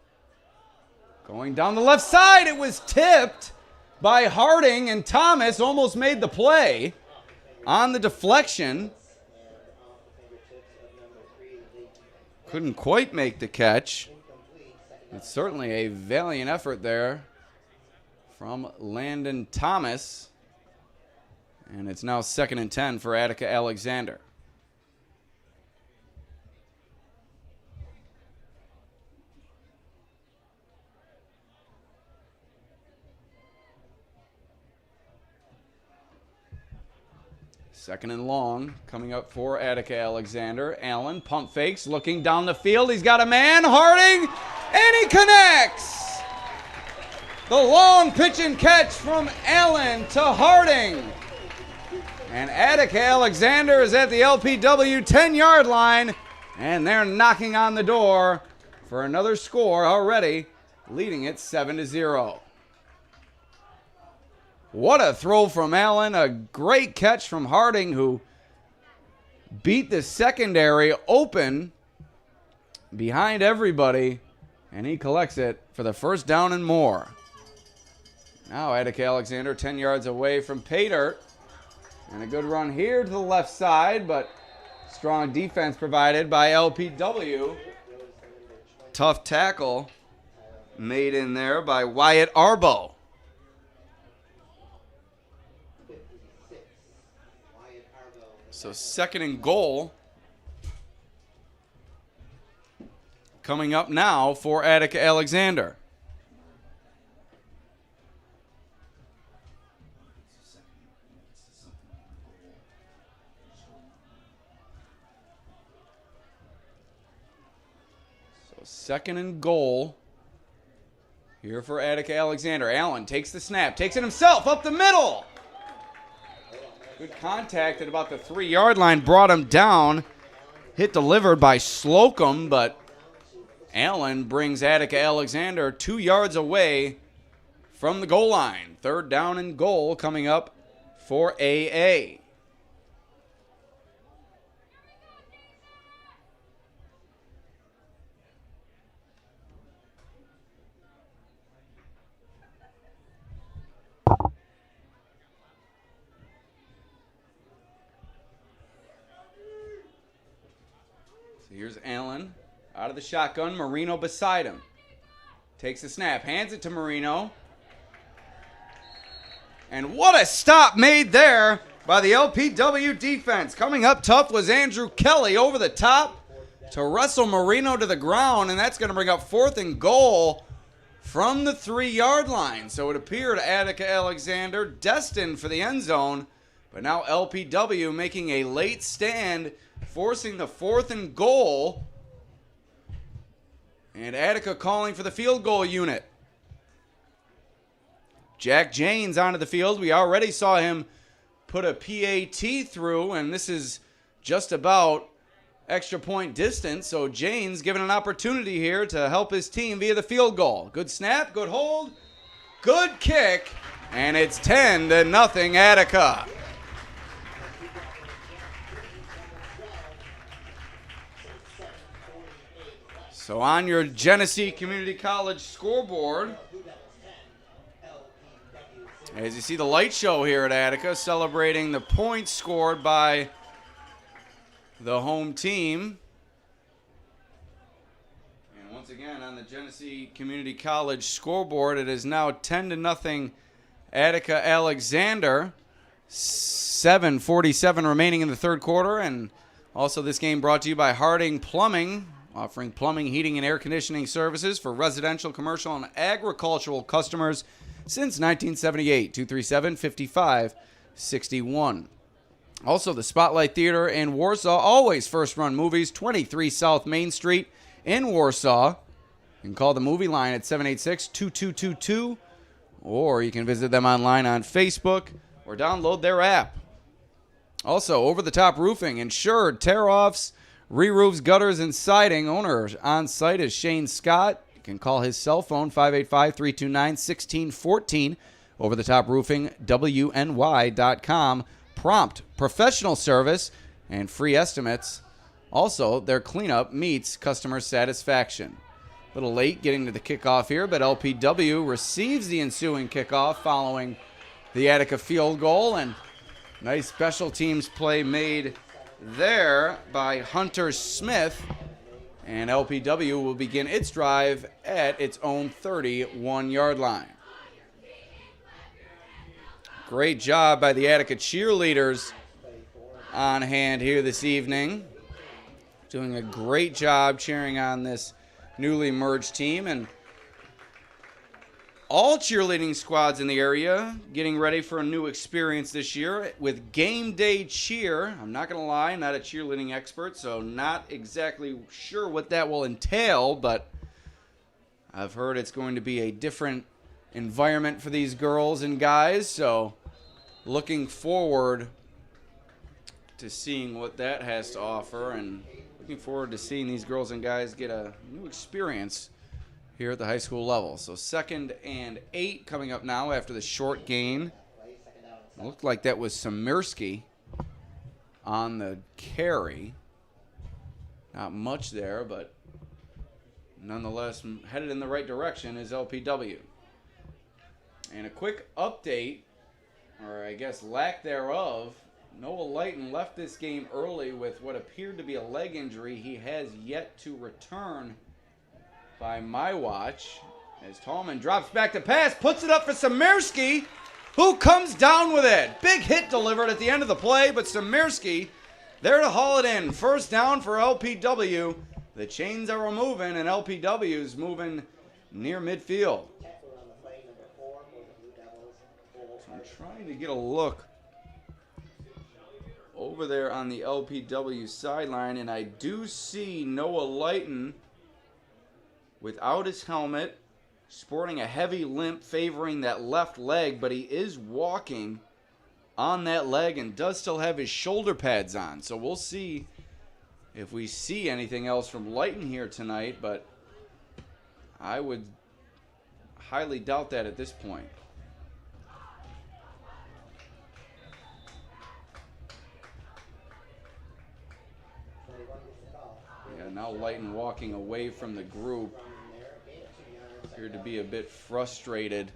Going down the left side, it was tipped by Harding, and Thomas almost made the play on the deflection. Couldn't quite make the catch. It's certainly a valiant effort there from Landon Thomas. And it's now 2nd and 10 for Attica Alexander. Second and long coming up for Attica Alexander. Allen pump fakes, looking down the field. He's got a man, Harding, and he connects. The long pitch and catch from Allen to Harding. And Attica Alexander is at the LPW 10-yard line, and they're knocking on the door for another score already. leading it 7-0. What a throw from Allen. A great catch from Harding, who beat the secondary open behind everybody, and he collects it for the first down and more. Now Attica Alexander 10 yards away from pay dirt. And a good run here to the left side, but strong defense provided by LPW. Tough tackle made in there by Wyatt Arbo. So 2nd and goal coming up now for Attica Alexander. So 2nd and goal here for Attica Alexander. Allen takes the snap, takes it himself up the middle. Good contact at about the 3-yard line, brought him down. Hit delivered by Slocum, but Allen brings Attica Alexander 2 yards away from the goal line. 3rd down and goal coming up for AA. Here's Allen out of the shotgun. Marino beside him. Takes the snap. Hands it to Marino. And what a stop made there by the LPW defense. Coming up tough was Andrew Kelly over the top to wrestle Marino to the ground. And that's going to bring up 4th and goal from the 3-yard line. So it appeared Attica Alexander destined for the end zone. But now LPW making a late stand, forcing the 4th and goal. And Attica calling for the field goal unit. Jack Janes onto the field. We already saw him put a PAT through, and this is just about extra point distance. So Janes given an opportunity here to help his team via the field goal. Good snap, good hold, good kick, and it's 10-0 Attica. So on your Genesee Community College scoreboard, as you see the light show here at Attica, celebrating the points scored by the home team. And once again, on the Genesee Community College scoreboard, it is now 10-0 Attica Alexander. 7:47 remaining in the 3rd quarter. And also this game brought to you by Harding Plumbing, offering plumbing, heating, and air conditioning services for residential, commercial, and agricultural customers since 1978. 237-5561. Also, the Spotlight Theater in Warsaw, always first run movies, 23 South Main Street in Warsaw. You can call the movie line at 786-2222, or you can visit them online on Facebook or download their app. Also, Over the Top Roofing, insured tear-offs, re-roofs, gutters, and siding. Owner on site is Shane Scott. You can call his cell phone, 585-329-1614. Over the Top Roofing, WNY.com. Prompt professional service and free estimates. Also, their cleanup meets customer satisfaction. A little late getting to the kickoff here, but LPW receives the ensuing kickoff following the Attica field goal. And nice special teams play made there by Hunter Smith, and LPW will begin its drive at its own 31-yard line. Great job by the Attica cheerleaders on hand here this evening. Doing a great job cheering on this newly merged team, and all cheerleading squads in the area getting ready for a new experience this year with game day cheer. I'm not going to lie, not a cheerleading expert, so not exactly sure what that will entail, but I've heard it's going to be a different environment for these girls and guys, so looking forward to seeing what that has to offer, and looking forward to seeing these girls and guys get a new experience here at the high school level. So 2nd and 8 coming up now after the short gain. Looked like that was Samirsky on the carry. Not much there, but nonetheless headed in the right direction is LPW. And a quick update, or I guess lack thereof, Noah Lighton left this game early with what appeared to be a leg injury. He has yet to return by my watch. As Tallman drops back to pass, puts it up for Samirsky, who comes down with it. Big hit delivered at the end of the play, but Samirsky there to haul it in. First down for LPW. The chains are moving, and LPW's moving near midfield. So I'm trying to get a look over there on the LPW sideline, and I do see Noah Lighton without his helmet, sporting a heavy limp favoring that left leg, but he is walking on that leg and does still have his shoulder pads on. So we'll see if we see anything else from Lighton here tonight, but I would highly doubt that at this point. Yeah, now Lighton walking away from the group. Appeared to be a bit frustrated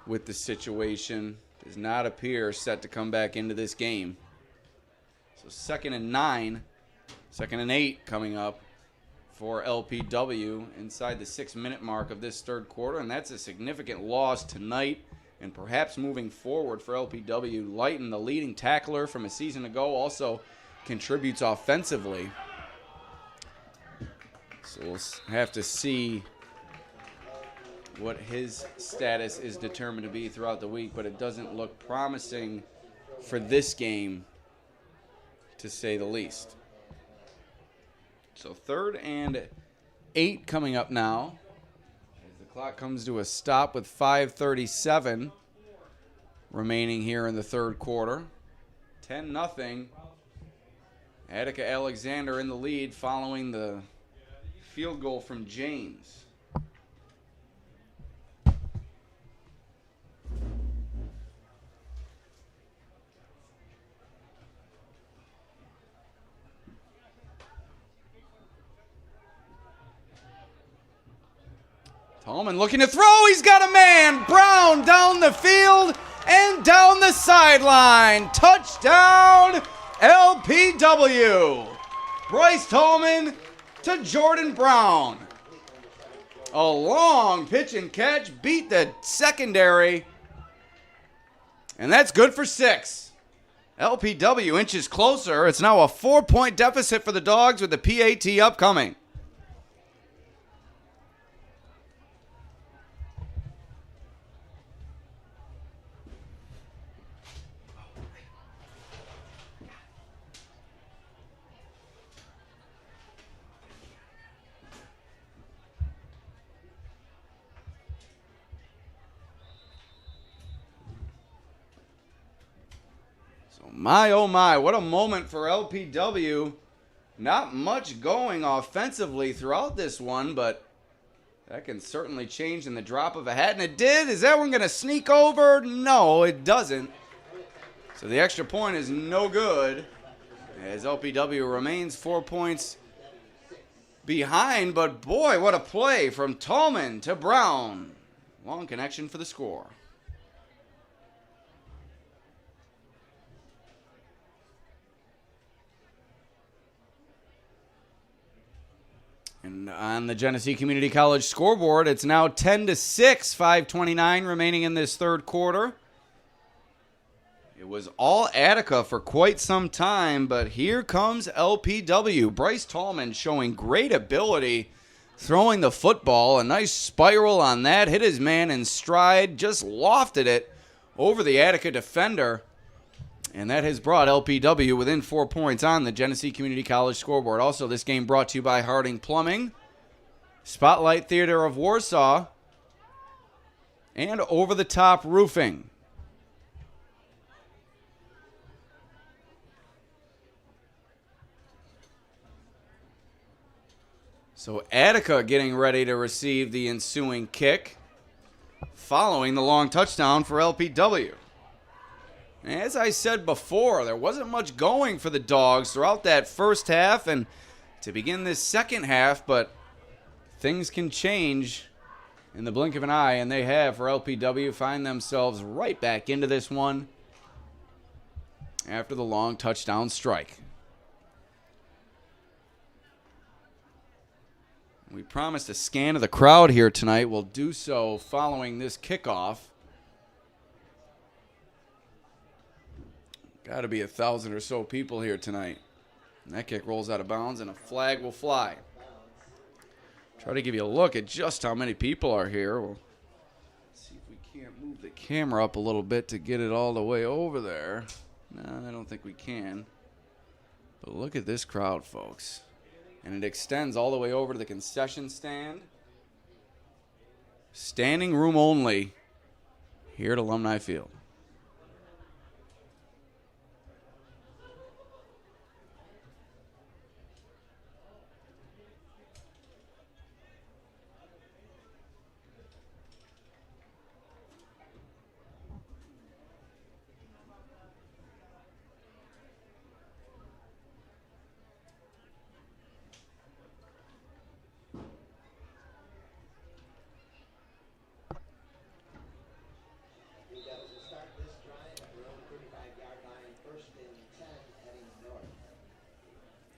with the situation. Does not appear set to come back into this game. So 2nd and 9, 2nd and 8 coming up for LPW inside the 6-minute mark of this third quarter, and that's a significant loss tonight and perhaps moving forward for LPW. Lighton, the leading tackler from a season ago, also contributes offensively. So we'll have to see what his status is determined to be throughout the week, but it doesn't look promising for this game, to say the least. So 3rd and 8 coming up now as the clock comes to a stop with 5:37 remaining here in the third quarter. 10-0. Attica Alexander in the lead following the field goal from James. Tallman looking to throw. He's got a man. Brown down the field and down the sideline. Touchdown, LPW. Bryce Tallman to Jordan Brown. A long pitch and catch beat the secondary. And that's good for 6. LPW inches closer. It's now a 4-point deficit for the Dawgs with the PAT upcoming. My, oh my, what a moment for LPW. Not much going offensively throughout this one, but that can certainly change in the drop of a hat, and it did. Is that one going to sneak over? No, it doesn't. So the extra point is no good, as LPW remains 4 points behind, but boy, what a play from Tallman to Brown. Long connection for the score. And on the Genesee Community College scoreboard, it's now 10-6, 5:29 remaining in this third quarter. It was all Attica for quite some time, but here comes LPW. Bryce Tallman showing great ability throwing the football. A nice spiral on that. Hit his man in stride, just lofted it over the Attica defender. And that has brought LPW within 4 points on the Genesee Community College scoreboard. Also, this game brought to you by Harding Plumbing, Spotlight Theater of Warsaw, and Over the Top Roofing. So Attica getting ready to receive the ensuing kick following the long touchdown for LPW. As I said before, there wasn't much going for the Dawgs throughout that first half and to begin this second half, but things can change in the blink of an eye, and they have for LPW. Find themselves right back into this one after the long touchdown strike. We promised a scan of the crowd here tonight. We'll do so following this kickoff. Got to be 1,000 or so people here tonight. And that kick rolls out of bounds, and a flag will fly. Try to give you a look at just how many people are here. We'll see if we can't move the camera up a little bit to get it all the way over there. No, I don't think we can. But look at this crowd, folks. And it extends all the way over to the concession stand. Standing room only here at Alumni Field.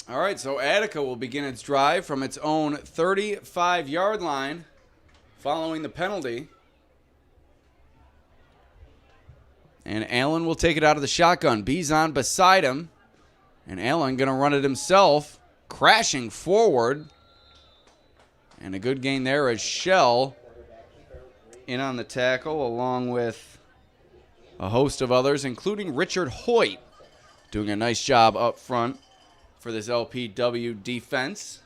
All right, so Attica will begin its drive from its own 35-yard line following the penalty. And Allen will take it out of the shotgun. Bizon beside him. And Allen going to run it himself, crashing forward. And a good gain there as Shell in on the tackle, along with a host of others, including Richard Hoyt, doing a nice job up front for this LPW defense.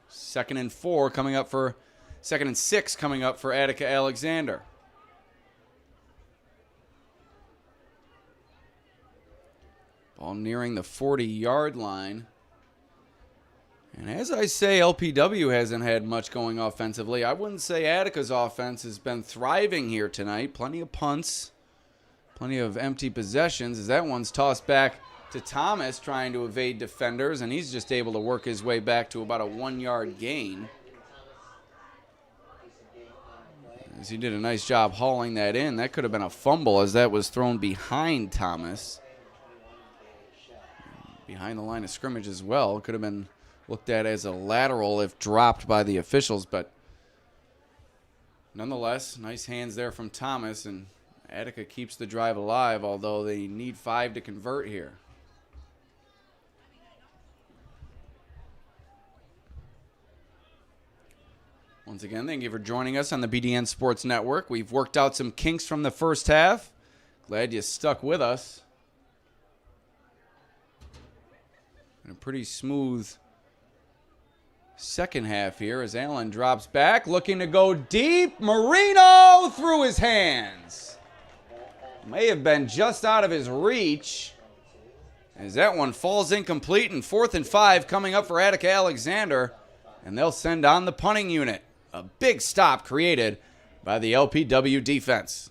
Second and 6 coming up for Attica Alexander. Ball nearing the 40-yard line. And as I say, LPW hasn't had much going offensively. I wouldn't say Attica's offense has been thriving here tonight. Plenty of punts, plenty of empty possessions as that one's tossed back to Thomas trying to evade defenders, and he's just able to work his way back to about a 1-yard gain. As he did a nice job hauling that in. That could have been a fumble as that was thrown behind Thomas. Behind the line of scrimmage as well. Could have been looked at as a lateral if dropped by the officials, but nonetheless, nice hands there from Thomas, and Attica keeps the drive alive, although they need 5 to convert here. Once again, thank you for joining us on the BDN Sports Network. We've worked out some kinks from the first half. Glad you stuck with us. And a pretty smooth second half here as Allen drops back, looking to go deep. Marino through his hands. May have been just out of his reach as that one falls incomplete, and 4th and 5 coming up for Attica Alexander, and they'll send on the punting unit. A big stop created by the LPW defense.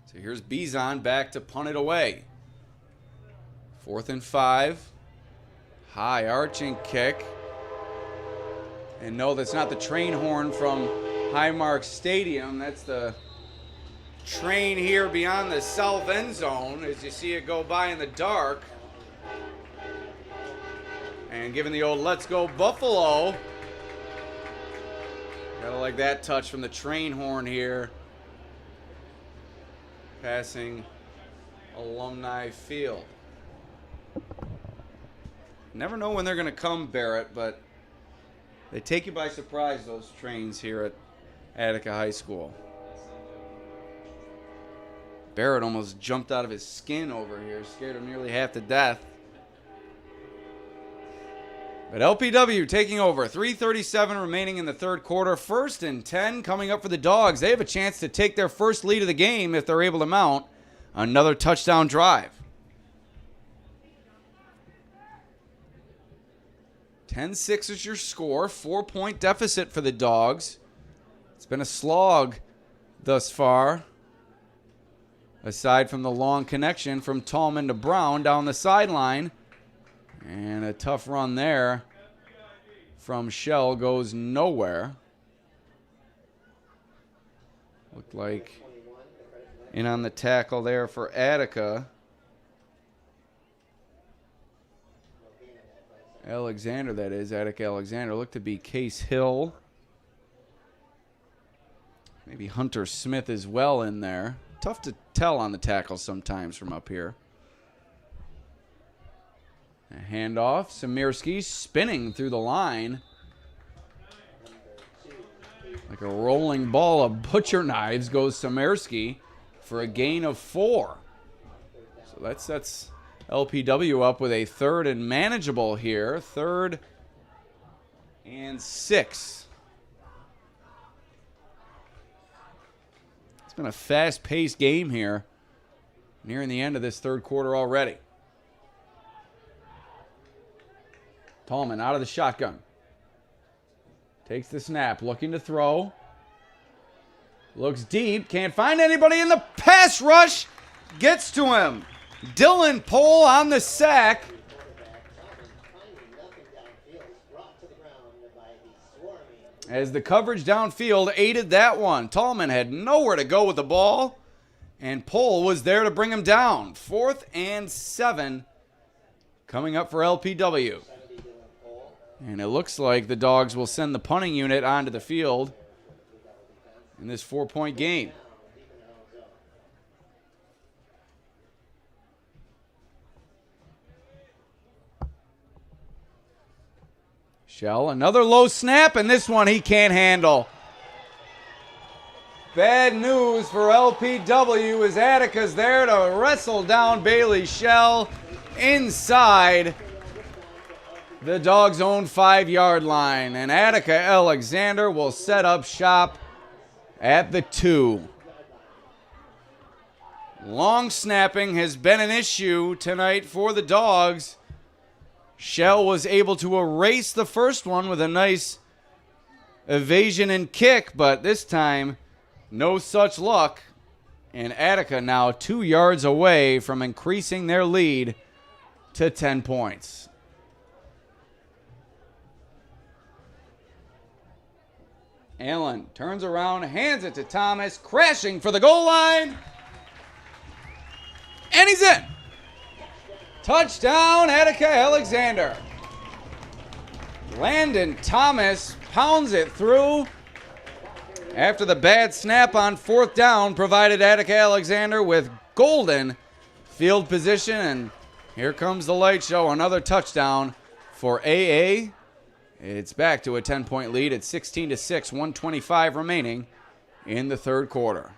So here's Bizon back to punt it away. 4th and 5. High arching kick. And no, that's not the train horn from Highmark Stadium. That's the train here beyond the south end zone as you see it go by in the dark. And giving the old "Let's Go Buffalo." Gotta like that touch from the train horn here. Passing Alumni Field. Never know when they're going to come, Barrett, but they take you by surprise, those trains here at Attica High School. Barrett almost jumped out of his skin over here, scared him nearly half to death. But LPW taking over. 3:37 remaining in the third quarter. 1st and 10 coming up for the Dawgs. They have a chance to take their first lead of the game if they're able to mount another touchdown drive. 10-6 is your score. 4-point deficit for the Dawgs. It's been a slog thus far, aside from the long connection from Tallman to Brown down the sideline. And a tough run there from Shell goes nowhere. Looked like in on the tackle there for Attica. Alexander, that is, Attica Alexander. Looked to be Case Hill. Maybe Hunter Smith as well in there. Tough to tell on the tackle sometimes from up here. A handoff. Samirski spinning through the line. Like a rolling ball of butcher knives goes Samirski for a gain of 4. So that sets LPW up with a 3rd and manageable here. 3rd and 6. It's been a fast-paced game here. Nearing the end of this third quarter already. Tallman out of the shotgun. Takes the snap, looking to throw. Looks deep, can't find anybody in the pass rush. Gets to him. Dylan Pohl on the sack. As the coverage downfield aided that one. Tallman had nowhere to go with the ball, and Pohl was there to bring him down. 4th and 7 coming up for LPW. And it looks like the Dawgs will send the punting unit onto the field in this 4-point game. Shell, another low snap, and this one he can't handle. Bad news for LPW as Attica's there to wrestle down Bailey Shell inside the Dawgs' own 5-yard line. And Attica Alexander will set up shop at the 2. Long snapping has been an issue tonight for the Dawgs. Shell was able to erase the first one with a nice evasion and kick, but this time, no such luck. And Attica now 2 yards away from increasing their lead to 10 points. Allen turns around, hands it to Thomas, crashing for the goal line. And he's in. Touchdown, Attica Alexander. Landon Thomas pounds it through after the bad snap on 4th down provided Attica Alexander with golden field position. And here comes the light show, another touchdown for AA. It's back to a 10-point lead at 16-6, 1:25 remaining in the third quarter.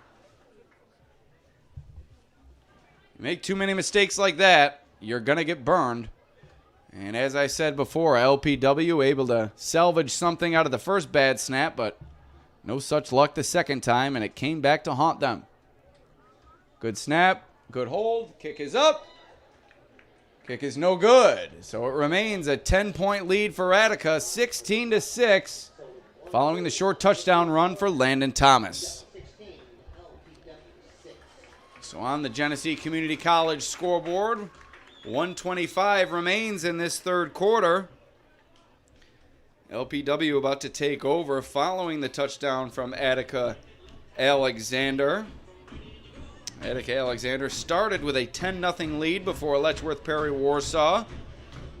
You make too many mistakes like that, you're going to get burned. And as I said before, LPW able to salvage something out of the first bad snap, but no such luck the second time, and it came back to haunt them. Good snap, good hold, kick is up. Kick is no good. So it remains a 10-point lead for Attica, 16-6, following the short touchdown run for Landon Thomas. So on the Genesee Community College scoreboard, 1:25 remains in this third quarter. LPW about to take over following the touchdown from Attica Alexander. Attica Alexander started with a 10-0 lead before Letchworth Perry Warsaw.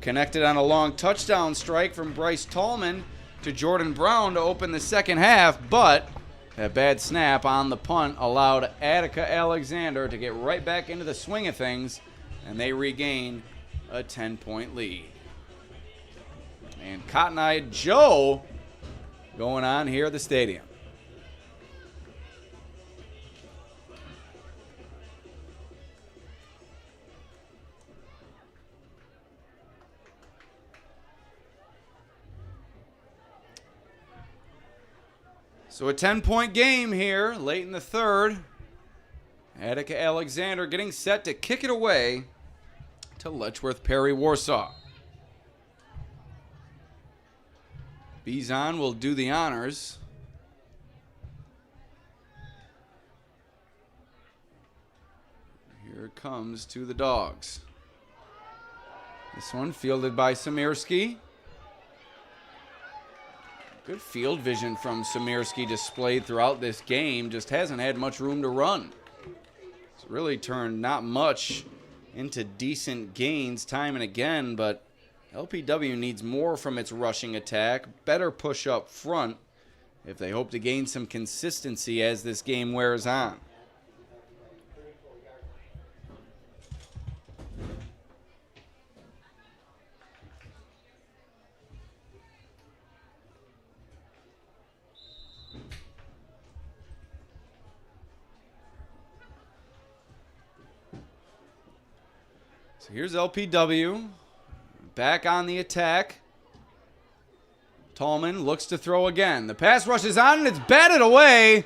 Connected on a long touchdown strike from Bryce Tallman to Jordan Brown to open the second half, but a bad snap on the punt allowed Attica Alexander to get right back into the swing of things, and they regain a 10-point lead. And Cotton Eye Joe going on here at the stadium. So a 10-point game here late in the third. Attica Alexander getting set to kick it away to Letchworth Perry Warsaw. Bizon will do the honors. Here it comes to the Dawgs. This one fielded by Samirski. Good field vision from Samirski displayed throughout this game. Just hasn't had much room to run. It's really turned not much into decent gains time and again, but LPW needs more from its rushing attack, better push up front if they hope to gain some consistency as this game wears on. So here's LPW. Back on the attack. Tallman looks to throw again. The pass rushes on and it's batted away.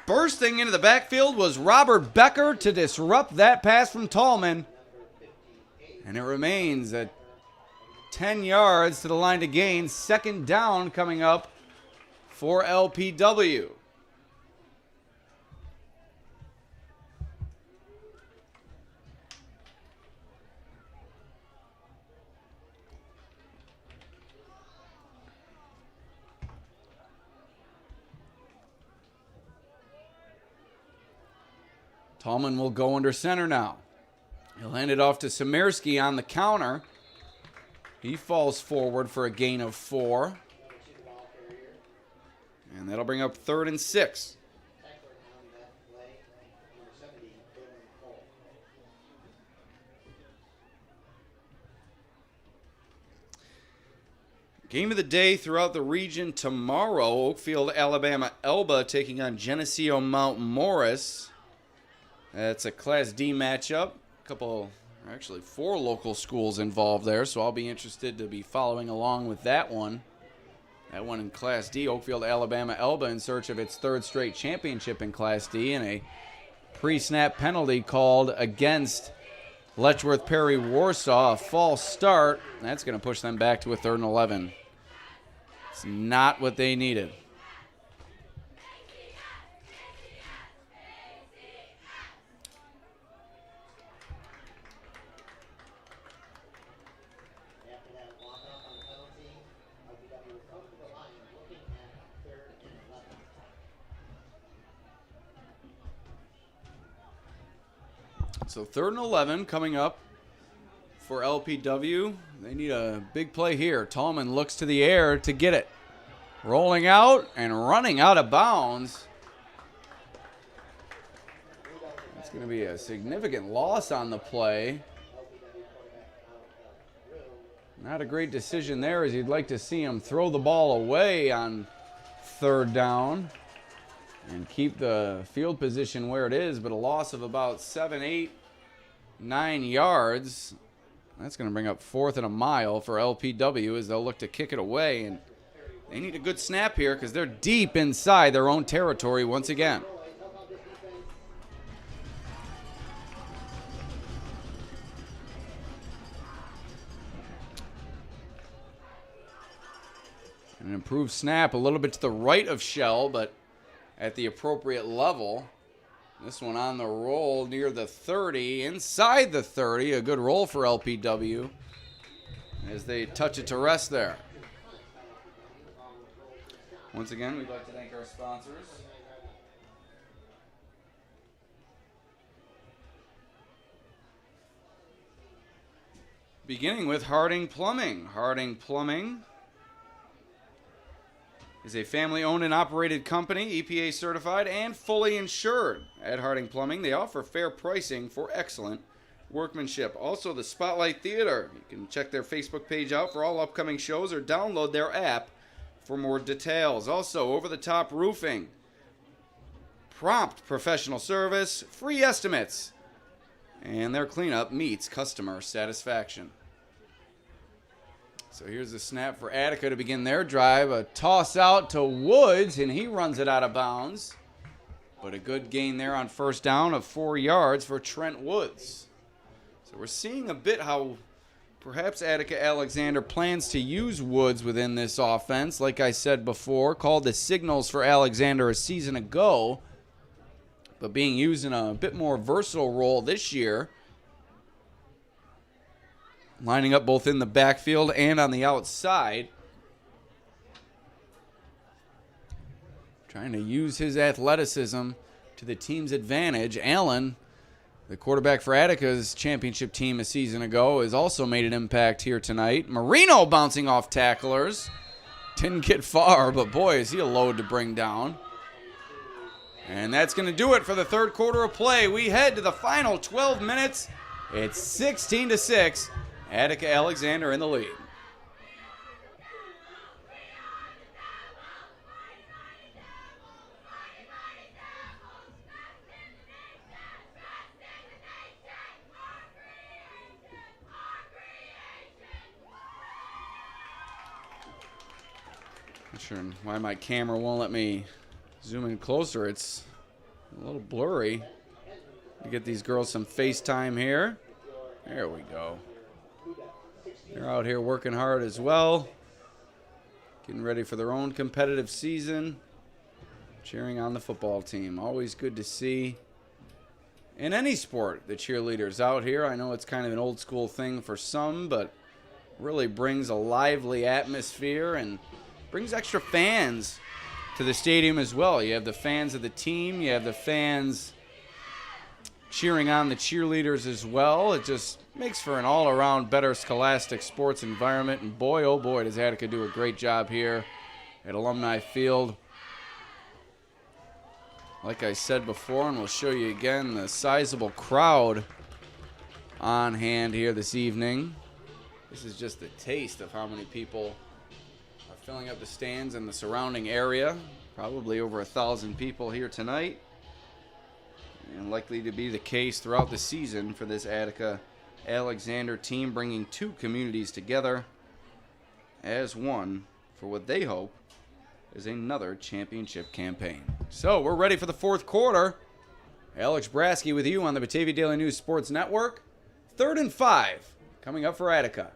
Bursting into the backfield was Robert Becker to disrupt that pass from Tallman. And it remains at 10 yards to the line to gain. Second down coming up for LPW. Tallman will go under center now. He'll hand it off to Samirski on the counter. He falls forward for a gain of 4. And that'll bring up 3rd and 6. Game of the day throughout the region tomorrow. Oakfield, Alabama, Elba taking on Geneseo Mount Morris. That's a Class D matchup. Actually 4 local schools involved there, so I'll be interested to be following along with that one. That one in Class D, Oakfield, Alabama, Elba in search of its 3rd straight championship in Class D, and a pre-snap penalty called against Letchworth Perry Warsaw. A false start. That's going to push them back to a 3rd and 11. It's not what they needed. So 3rd and 11 coming up for LPW. They need a big play here. Tallman looks to the air to get it. Rolling out and running out of bounds. That's going to be a significant loss on the play. Not a great decision there, as you'd like to see him throw the ball away on 3rd down and keep the field position where it is, but a loss of about 7, 8, 9 yards. That's going to bring up 4th and a mile for LPW as they'll look to kick it away. And they need a good snap here because they're deep inside their own territory once again. An improved snap a little bit to the right of Shell, but at the appropriate level. This one on the roll near the 30, inside the 30. A good roll for LPW as they touch it to rest there. Once again, we'd like to thank our sponsors. Beginning with Harding Plumbing. Harding Plumbing is a family-owned and operated company, EPA certified and fully insured. At Harding Plumbing, they offer fair pricing for excellent workmanship. Also, the Spotlight Theater. You can check their Facebook page out for all upcoming shows or download their app for more details. Also, Over the Top Roofing. Prompt professional service, free estimates, and their cleanup meets customer satisfaction. So here's a snap for Attica to begin their drive. A toss out to Woods, and he runs it out of bounds. But a good gain there on first down of 4 yards for Trent Woods. So we're seeing a bit how perhaps Attica Alexander plans to use Woods within this offense. Like I said before, called the signals for Alexander a season ago, but being used in a bit more versatile role this year. Lining up both in the backfield and on the outside. Trying to use his athleticism to the team's advantage. Allen, the quarterback for Attica's championship team a season ago, has also made an impact here tonight. Marino bouncing off tacklers. Didn't get far, but boy, is he a load to bring down. And that's going to do it for the third quarter of play. We head to the final 12 minutes. It's 16-6. Attica Alexander in the lead. Not sure why my camera won't let me zoom in closer. It's a little blurry. We get these girls some FaceTime here. There we go. They're out here working hard as well, getting ready for their own competitive season, cheering on the football team. Always good to see in any sport the cheerleaders out here. I know it's kind of an old school thing for some, but really brings a lively atmosphere and brings extra fans to the stadium as well. You have the fans of the team, you have the fans cheering on the cheerleaders as well. It just makes for an all-around better scholastic sports environment. And boy, oh boy, does Attica do a great job here at Alumni Field. Like I said before, and we'll show you again, the sizable crowd on hand here this evening. This is just a taste of how many people are filling up the stands in the surrounding area. Probably over 1,000 people here tonight. And likely to be the case throughout the season for this Attica Alexander team, bringing two communities together as one for what they hope is another championship campaign. So we're ready for the fourth quarter. Alex Brasky with you on the Batavia Daily News Sports Network. 3rd and 5 coming up for Attica.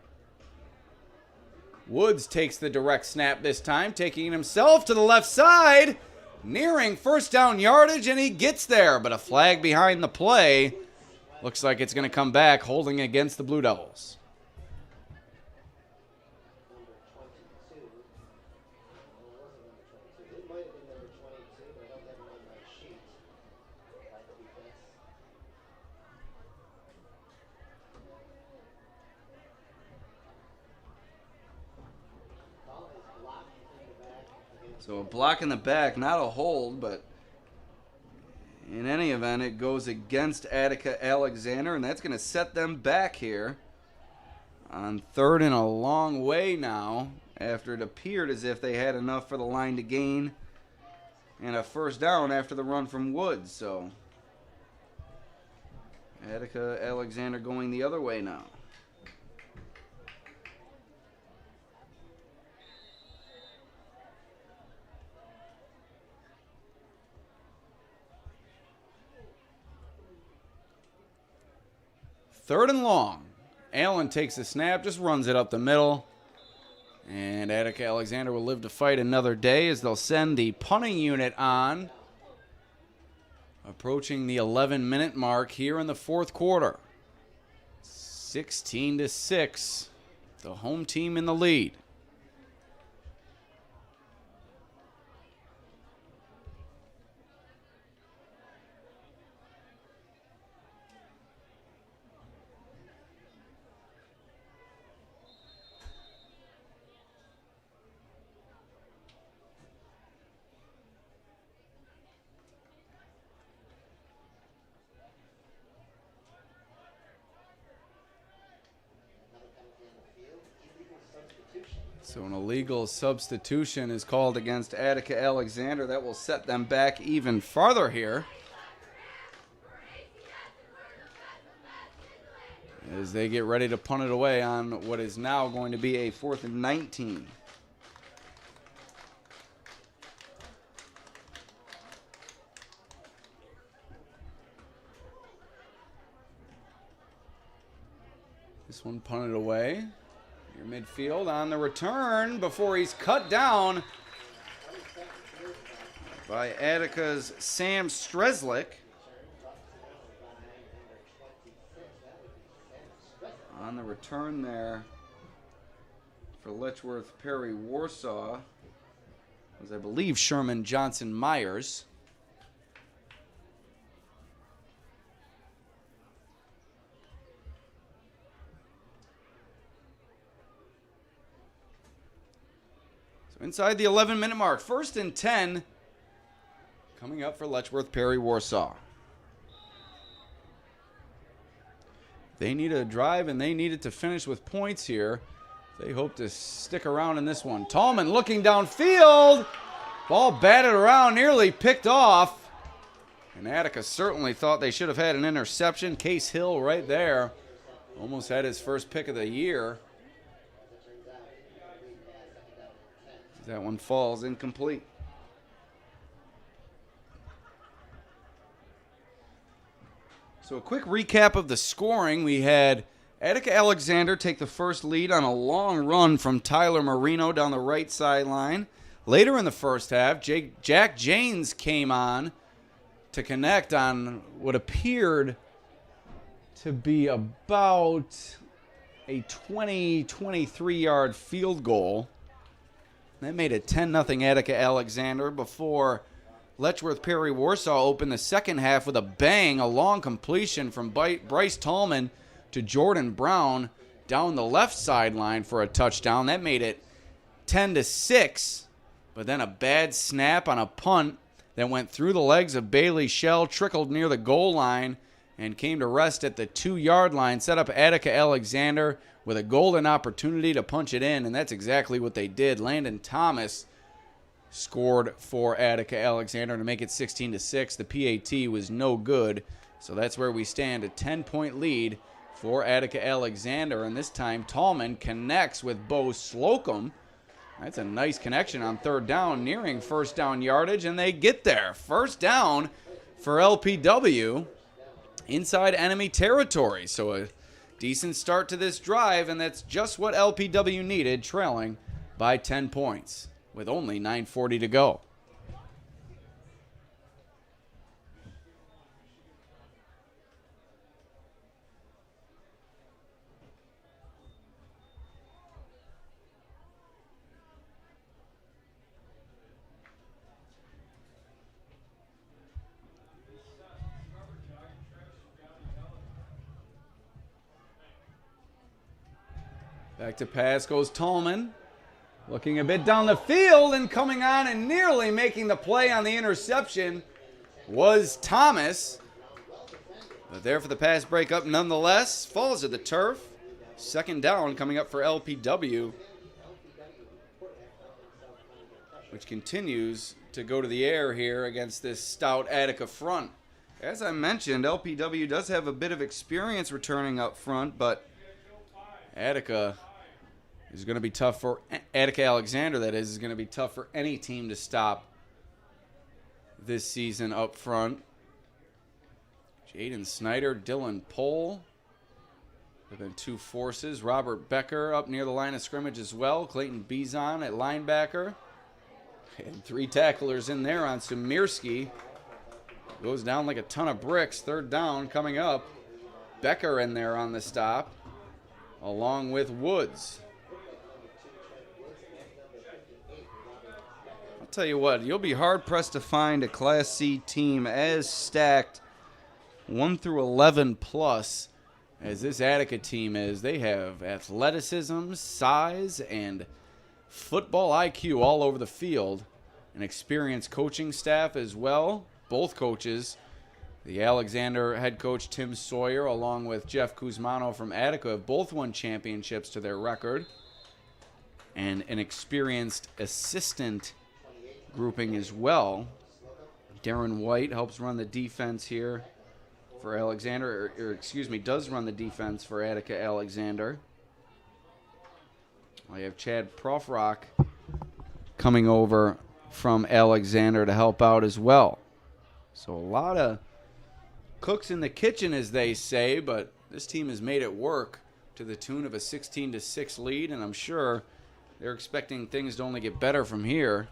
Woods takes the direct snap this time, taking himself to the left side, nearing first down yardage, and he gets there, but a flag behind the play. Looks like it's going to come back, holding against the Blue Devils. So a block in the back, not a hold, but in any event, it goes against Attica Alexander, and that's going to set them back here on 3rd and a long way now, after it appeared as if they had enough for the line to gain and a first down after the run from Woods. So Attica Alexander going the other way now. Third and long. Allen takes the snap, just runs it up the middle. And Attica Alexander will live to fight another day as they'll send the punting unit on. Approaching the 11-minute mark here in the fourth quarter. 16-6. The home team in the lead. So an illegal substitution is called against Attica Alexander. That will set them back even farther here. as they get ready to punt it away on what is now going to be a 4th and 19. This one punted away. Near midfield on the return before he's cut down by Attica's Sam Streslick. On the return there for Letchworth Perry Warsaw was, I believe, Sherman Johnson Myers. So inside the 11-minute mark, 1st and 10 coming up for Letchworth Perry Warsaw. They need a drive, and they need it to finish with points here. They hope to stick around in this one. Tallman looking downfield. Ball batted around, nearly picked off. And Attica certainly thought they should have had an interception. Case Hill right there. Almost had his first pick of the year. That one falls incomplete. So a quick recap of the scoring. We had Attica Alexander take the first lead on a long run from Tyler Marino down the right sideline. Later in the first half, Jack Janes came on to connect on what appeared to be about a 23-yard field goal. That made it 10-0 Attica Alexander before Letchworth Perry Warsaw opened the second half with a bang, a long completion from Bryce Tallman to Jordan Brown down the left sideline for a touchdown. That made it 10-6, but then a bad snap on a punt that went through the legs of Bailey Shell, trickled near the goal line, and came to rest at the 2-yard line, set up Attica Alexander with a golden opportunity to punch it in, and that's exactly what they did. Landon Thomas scored for Attica Alexander to make it 16-6. The PAT was no good, so that's where we stand, a 10-point lead for Attica Alexander, and this time Tallman connects with Bo Slocum. That's a nice connection on 3rd down, nearing first down yardage, and they get there. First down for LPW inside enemy territory, so a decent start to this drive, and that's just what LPW needed, trailing by 10 points with only 9:40 to go. Back to pass goes Tallman. Looking a bit down the field and coming on and nearly making the play on the interception was Thomas. But there for the pass breakup nonetheless. Falls to the turf. Second down coming up for LPW, which continues to go to the air here against this stout Attica front. As I mentioned, LPW does have a bit of experience returning up front, but Attica is going to be tough for Attica Alexander, that is going to be tough for any team to stop this season up front. Jaden Snyder, Dylan Pohl have been two forces. Robert Becker up near the line of scrimmage as well. Clayton Bizon at linebacker. And 3 tacklers in there on Sumirski. Goes down like a ton of bricks. 3rd down coming up. Becker in there on the stop, along with Woods. I'll tell you what, you'll be hard-pressed to find a Class C team as stacked 1 through 11 plus as this Attica team is. They have athleticism, size, and football IQ all over the field. An experienced coaching staff as well. Both coaches, the Alexander head coach Tim Sawyer along with Jeff Kuzmano from Attica, have both won championships to their record. And an experienced assistant grouping as well. Darren White helps run the defense here for Alexander, or excuse me, does run the defense for Attica Alexander. We have Chad Profrock coming over from Alexander to help out as well. So a lot of cooks in the kitchen, as they say, but this team has made it work to the tune of a 16-6 lead, and I'm sure they're expecting things to only get better from here.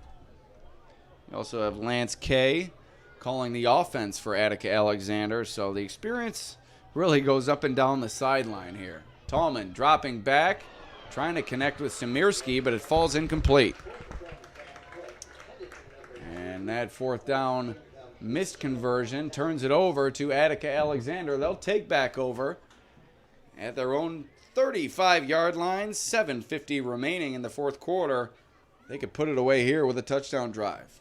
You also have Lance Kay calling the offense for Attica Alexander, so the experience really goes up and down the sideline here. Tallman dropping back, trying to connect with Samirski, but it falls incomplete. And that fourth down missed conversion turns it over to Attica Alexander. They'll take back over at their own 35-yard line. 7:50 remaining in the fourth quarter. They could put it away here with a touchdown drive.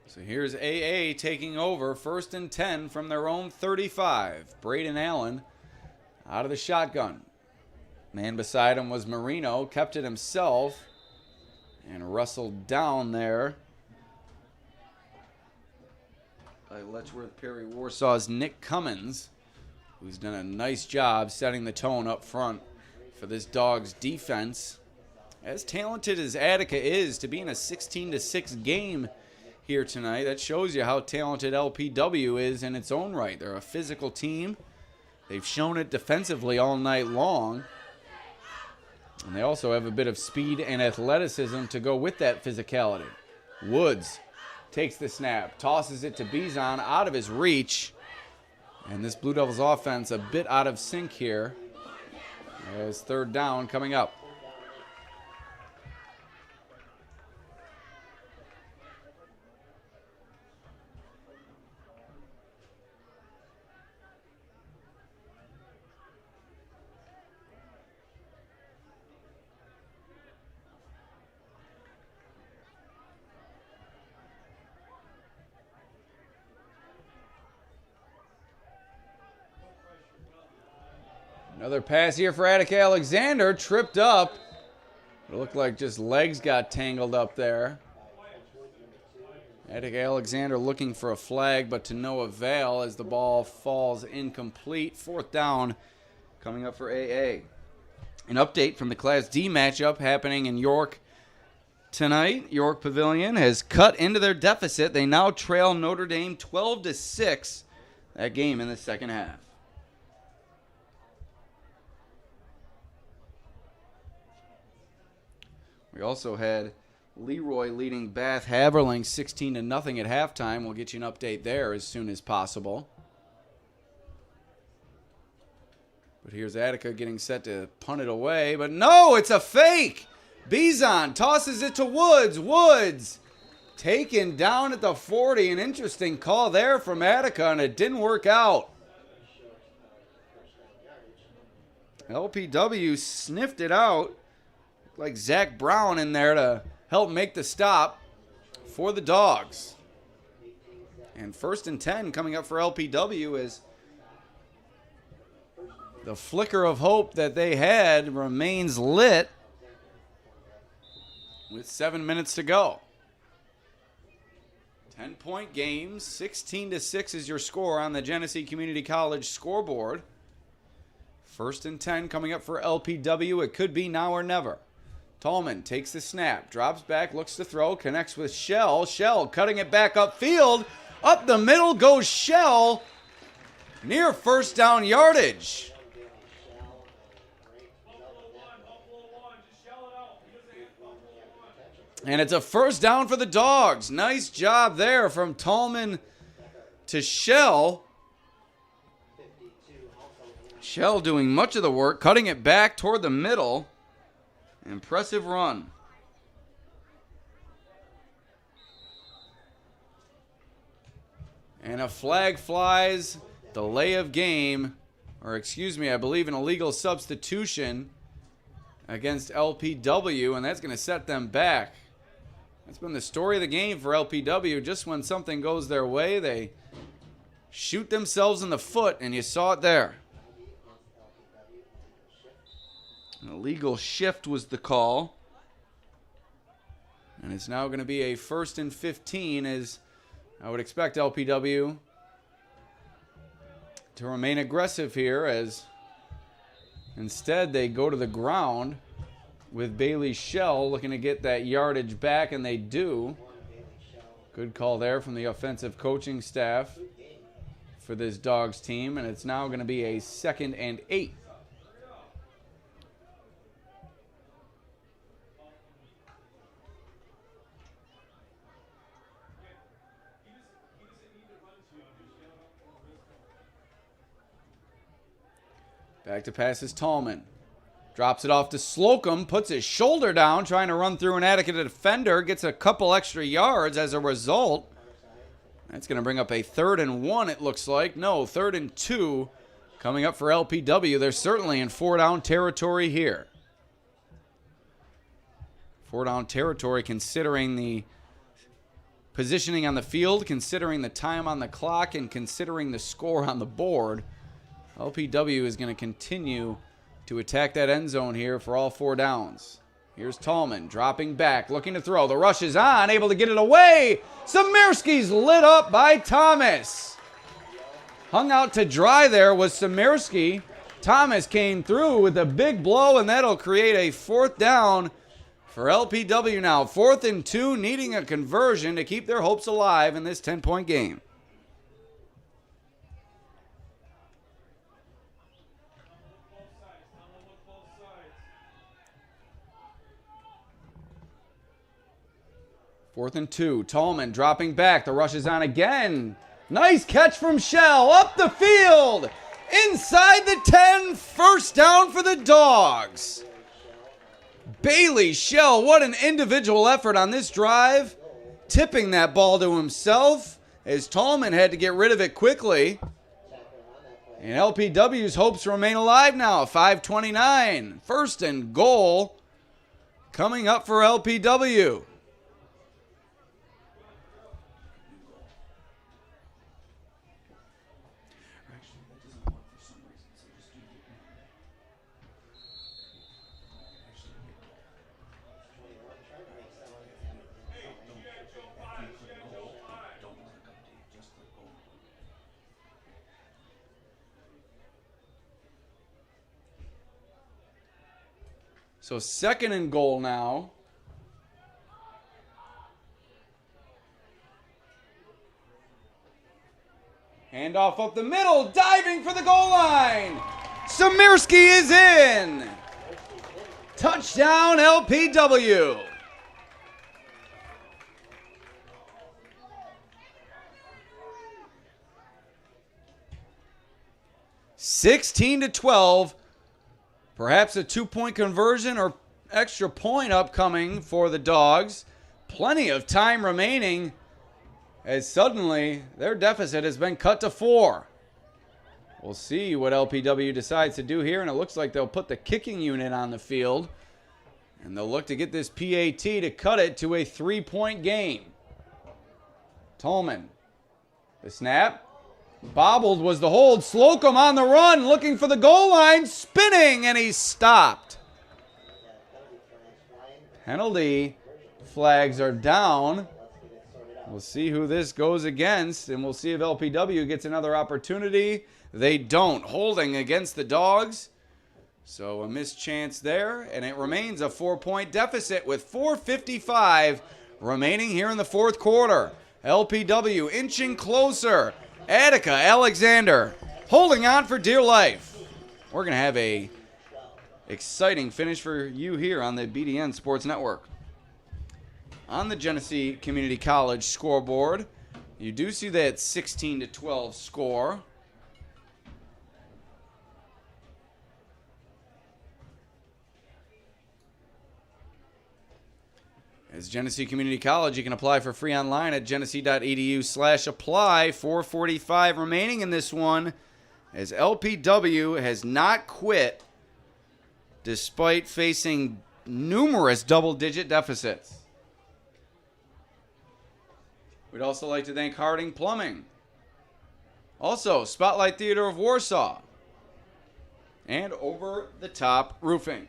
So here's AA taking over, 1st and 10 from their own 35. Braden Allen out of the shotgun. Man beside him was Marino, kept it himself, and wrestled down there by Letchworth Perry Warsaw's Nick Cummins, who's done a nice job setting the tone up front for this Dawgs defense. As talented as Attica is to be in a 16-6 game here tonight, that shows you how talented LPW is in its own right. They're a physical team. They've shown it defensively all night long. And they also have a bit of speed and athleticism to go with that physicality. Woods takes the snap, tosses it to Bizon out of his reach. And this Blue Devils offense a bit out of sync here as 3rd down coming up. Another pass here for Attica Alexander. Tripped up. It looked like just legs got tangled up there. Attica Alexander looking for a flag, but to no avail as the ball falls incomplete. 4th down coming up for AA. An update from the Class D matchup happening in York tonight. York Pavilion has cut into their deficit. They now trail Notre Dame 12-6. That game in the second half. We also had Leroy leading Bath Haverling 16-0 at halftime. We'll get you an update there as soon as possible. But here's Attica getting set to punt it away. But no, it's a fake. Bizon tosses it to Woods. Woods taken down at the 40. An interesting call there from Attica, and it didn't work out. LPW sniffed it out. Like Zach Brown in there to help make the stop for the Dawgs. And 1st and 10 coming up for LPW as the flicker of hope that they had remains lit with 7 minutes to go. 10-point game, 16-6 is your score on the Genesee Community College scoreboard. 1st and 10 coming up for LPW. It could be now or never. Tallman takes the snap, drops back, looks to throw, connects with Shell. Shell cutting it back upfield. Up the middle goes Shell. Near 1st down yardage. And it's a 1st down for the Dawgs. Nice job there from Tallman to Shell. Shell doing much of the work, cutting it back toward the middle. Impressive run. And a flag flies. Delay of game or excuse me, I believe an illegal substitution against LPW, and that's going to set them back. That's been the story of the game for LPW. Just when something goes their way, they shoot themselves in the foot, and you saw it there. An illegal shift was the call. And it's now going to be a 1st and 15, as I would expect LPW to remain aggressive here, as instead they go to the ground with Bailey Shell looking to get that yardage back, and they do. Good call there from the offensive coaching staff for this Dawgs team, and it's now going to be a 2nd and 8. Back to pass is Tallman. Drops it off to Slocum, puts his shoulder down, trying to run through an Attica defender, gets a couple extra yards as a result. That's going to bring up a 3rd and 1, it looks like. No, 3rd and 2 coming up for LPW. They're certainly in 4-down territory here. 4-down territory considering the positioning on the field, considering the time on the clock, and considering the score on the board. LPW is going to continue to attack that end zone here for all 4 downs. Here's Tallman dropping back, looking to throw. The rush is on, able to get it away. Samirski's lit up by Thomas. Hung out to dry there was Samirski. Thomas came through with a big blow, and that'll create a 4th down for LPW now. 4th and 2, needing a conversion to keep their hopes alive in this 10-point game. Fourth and 2. Tallman dropping back. The rush is on again. Nice catch from Shell. Up the field. Inside the 10. 1st down for the Dawgs. Bailey Shell, what an individual effort on this drive. Tipping that ball to himself as Tallman had to get rid of it quickly. And LPW's hopes remain alive now. 5:29. 1st and goal coming up for LPW. So 2nd and goal now. Handoff up the middle, diving for the goal line. Samirski is in. Touchdown LPW. (16-12). Perhaps a 2-point conversion or extra point upcoming for the Dawgs. Plenty of time remaining as suddenly their deficit has been cut to 4. We'll see what LPW decides to do here, and it looks like they'll put the kicking unit on the field, and they'll look to get this PAT to cut it to a 3-point game. Tallman, the snap. Bobbled was the hold. Slocum on the run, looking for the goal line, spinning, and he's stopped. Penalty flags are down. We'll see who this goes against, and we'll see if LPW gets another opportunity. They don't. Holding against the Dawgs. So a missed chance there, and it remains a 4-point deficit with 4:55 remaining here in the 4th quarter. LPW inching closer. Attica, Alexander, holding on for dear life. We're going to have a exciting finish for you here on the BDN Sports Network. On the Genesee Community College scoreboard, you do see that 16-12 score. As Genesee Community College, you can apply for free online at genesee.edu/apply. 4:45 remaining in this one. as LPW has not quit despite facing numerous double-digit deficits. We'd also like to thank Harding Plumbing. Also, Spotlight Theater of Warsaw. And Over the Top Roofing.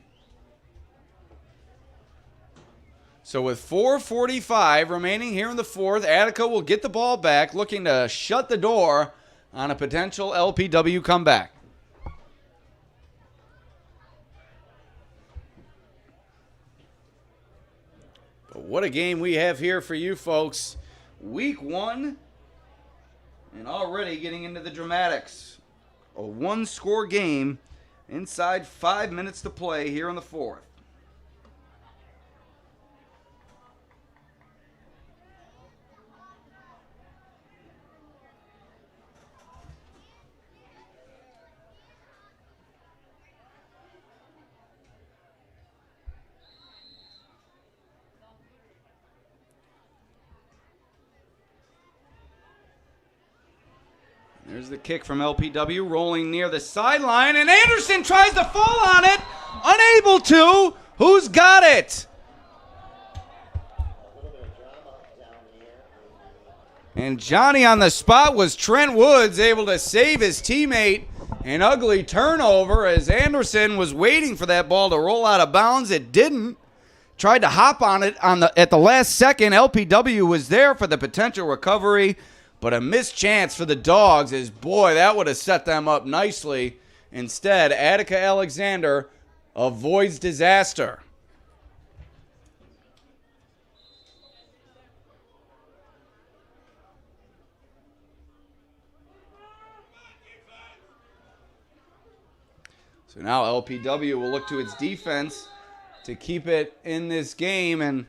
So with 4:45 remaining here in the fourth, Attica will get the ball back, looking to shut the door on a potential LPW comeback. But what a game we have here for you folks. Week 1, and already getting into the dramatics. A one-score game inside 5 minutes to play here in the fourth. There's the kick from LPW, rolling near the sideline, and Anderson tries to fall on it, unable to. Who's got it? And Johnny on the spot was Trent Woods, able to save his teammate. An ugly turnover as Anderson was waiting for that ball to roll out of bounds. It didn't. Tried to hop on it at the last second. LPW was there for the potential recovery. But a missed chance for the Dawgs is, boy, that would have set them up nicely. Instead, Attica Alexander avoids disaster. So now LPW will look to its defense to keep it in this game. And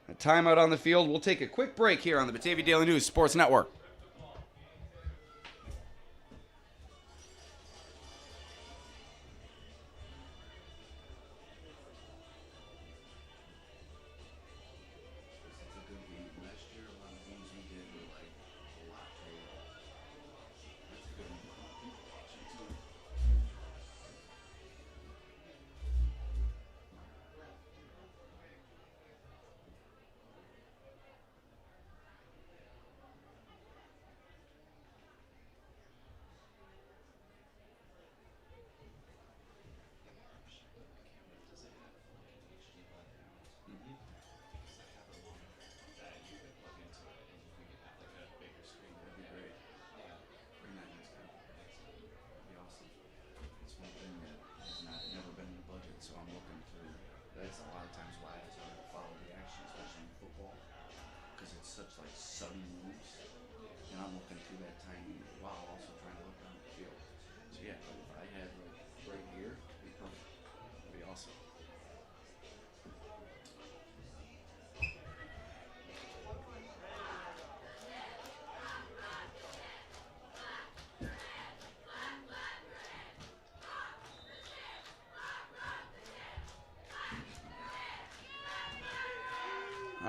a timeout on the field. We'll take a quick break here on the Batavia Daily News Sports Network.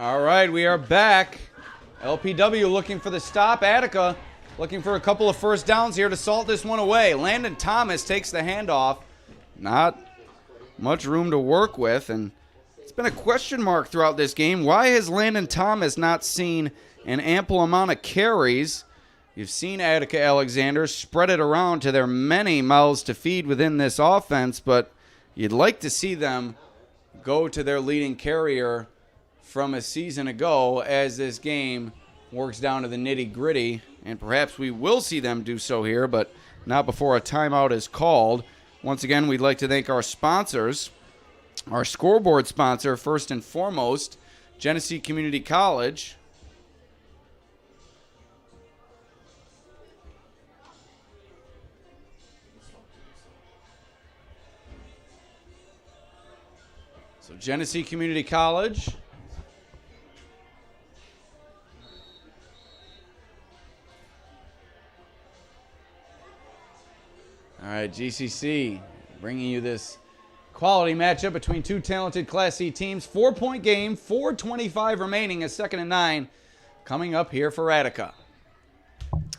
All right, we are back. LPW looking for the stop. Attica looking for a couple of first downs here to salt this one away. Landon Thomas takes the handoff. Not much room to work with, and it's been a question mark throughout this game. Why has Landon Thomas not seen an ample amount of carries? You've seen Attica Alexander spread it around to their many mouths to feed within this offense, but you'd like to see them go to their leading carrier from a season ago as this game works down to the nitty-gritty, and perhaps we will see them do so here, but not before a timeout is called. Once again, we'd like to thank our sponsors. Our scoreboard sponsor, first and foremost, Genesee Community College. So Genesee Community College. All right, GCC bringing you this quality matchup between two talented Class C teams. 4-point game, 4:25 remaining, a 2nd and 9 coming up here for Attica.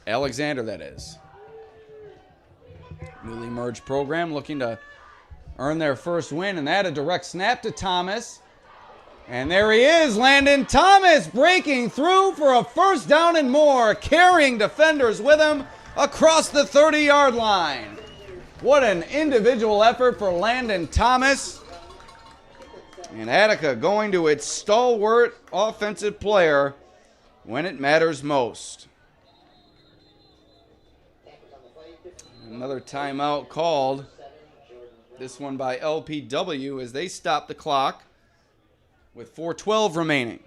Alexander, that is. Newly merged program looking to earn their first win, and that a direct snap to Thomas. And there he is, Landon Thomas breaking through for a first down and more, carrying defenders with him across the 30-yard line. What an individual effort for Landon Thomas. And Attica going to its stalwart offensive player when it matters most. Another timeout called. This one by LPW as they stop the clock with 4:12 remaining.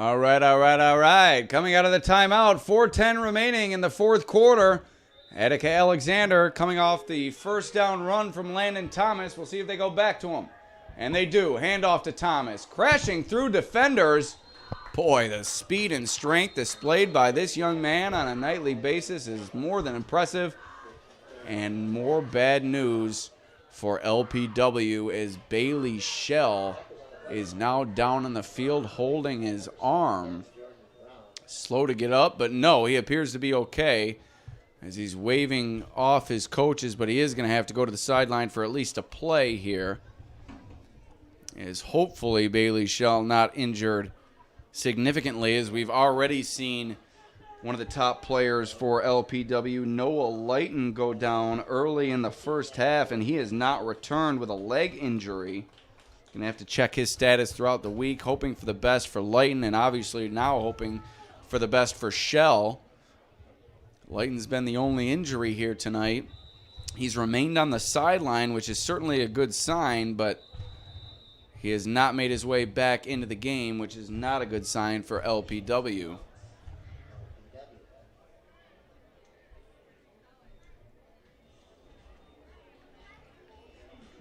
All right. Coming out of the timeout, 4:10 remaining in the fourth quarter. Attica Alexander coming off the first down run from Landon Thomas. We'll see if they go back to him. And they do. Handoff to Thomas. Crashing through defenders. Boy, the speed and strength displayed by this young man on a nightly basis is more than impressive. And more bad news for LPW as Bailey Shell is now down in the field holding his arm. Slow to get up, but no, he appears to be okay as he's waving off his coaches, but he is going to have to go to the sideline for at least a play here. As hopefully Bailey Shell not injured significantly, as we've already seen one of the top players for LPW, Noah Lighton, go down early in the first half, and he has not returned with a leg injury. Going to have to check his status throughout the week, hoping for the best for Lighton, and obviously now hoping for the best for Shell. Lighton's been the only injury here tonight. He's remained on the sideline, which is certainly a good sign, but he has not made his way back into the game, which is not a good sign for LPW.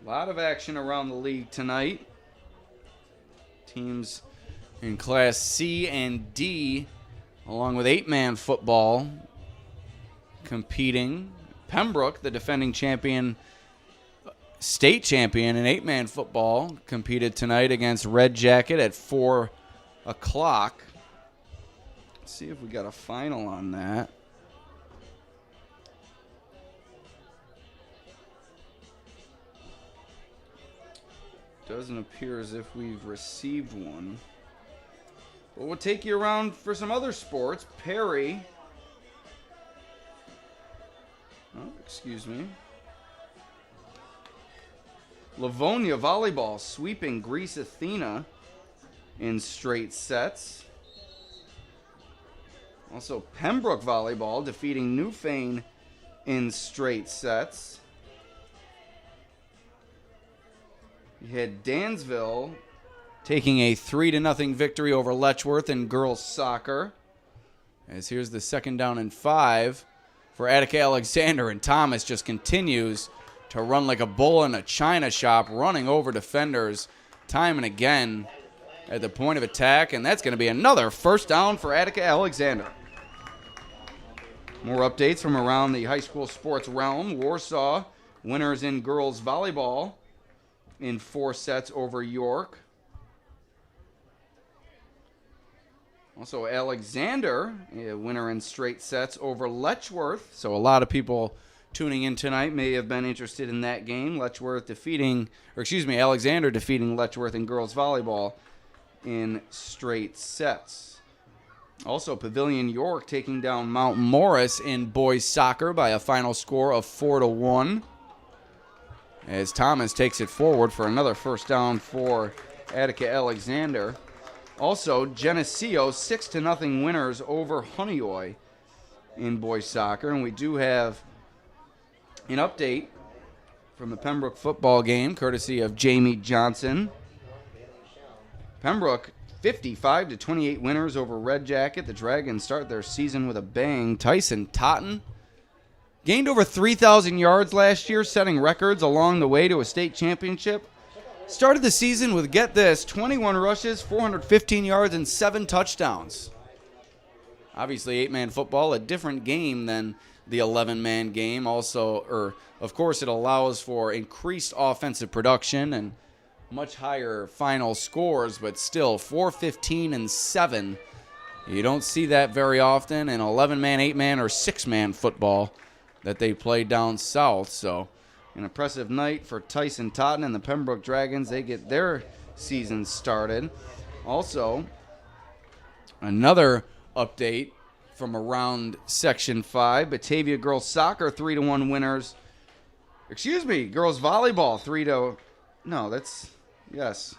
A lot of action around the league tonight. Teams in Class C and D, along with 8-man football, competing. Pembroke, the defending champion, state champion in 8-man football, competed tonight against Red Jacket at 4 o'clock. Let's see if we got a final on that. Doesn't appear as if we've received one. But we'll take you around for some other sports. Perry. Oh, excuse me. Livonia volleyball sweeping Greece Athena in straight sets. Also, Pembroke volleyball defeating Newfane in straight sets. You had Dansville taking a 3-0 victory over Letchworth in girls soccer. As here's the second down and 5 for Attica Alexander, and Thomas just continues to run like a bull in a china shop, running over defenders time and again at the point of attack, and that's going to be another first down for Attica Alexander. More updates from around the high school sports realm. Warsaw winners in girls volleyball in 4 sets over York. Also, Alexander, a winner in straight sets over Letchworth. So a lot of people tuning in tonight may have been interested in that game. Alexander defeating Letchworth in girls volleyball in straight sets. Also, Pavilion York taking down Mount Morris in boys soccer by a final score of 4-1. As Thomas takes it forward for another first down for Attica Alexander. Also, Geneseo 6-0 winners over Honeoye in boys soccer. And we do have an update from the Pembroke football game, courtesy of Jamie Johnson. Pembroke 55-28 winners over Red Jacket. The Dragons start their season with a bang. Tyson Totten gained over 3,000 yards last year, setting records along the way to a state championship. Started the season with, get this, 21 rushes, 415 yards, and 7 touchdowns. Obviously, 8-man football, a different game than the 11-man game. Also, of course, it allows for increased offensive production and much higher final scores, but still 415 and 7. You don't see that very often in 11-man, 8-man, or 6-man football that they play down south. So an impressive night for Tyson Totten and the Pembroke Dragons. They get their season started. Also, another update from around Section 5. Batavia girls soccer 3-1 winners. Excuse me, girls volleyball 3-0. No, that's... Yes.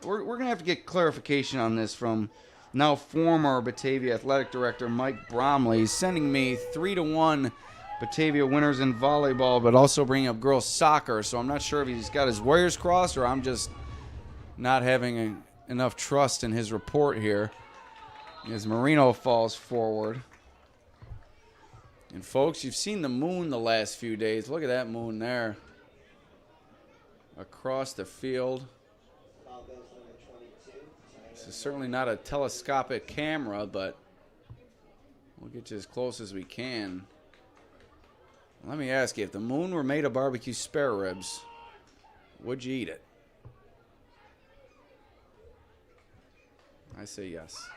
We're going to have to get clarification on this from now former Batavia Athletic Director Mike Bromley. He's sending me 3-1 Batavia winners in volleyball, but also bringing up girls soccer. So I'm not sure if he's got his wires crossed or I'm just not having enough trust in his report here. As Marino falls forward. And folks, you've seen the moon the last few days. Look at that moon there. Across the field. This is certainly not a telescopic camera, but we'll get you as close as we can. Let me ask you, if the moon were made of barbecue spare ribs, would you eat it? I say yes.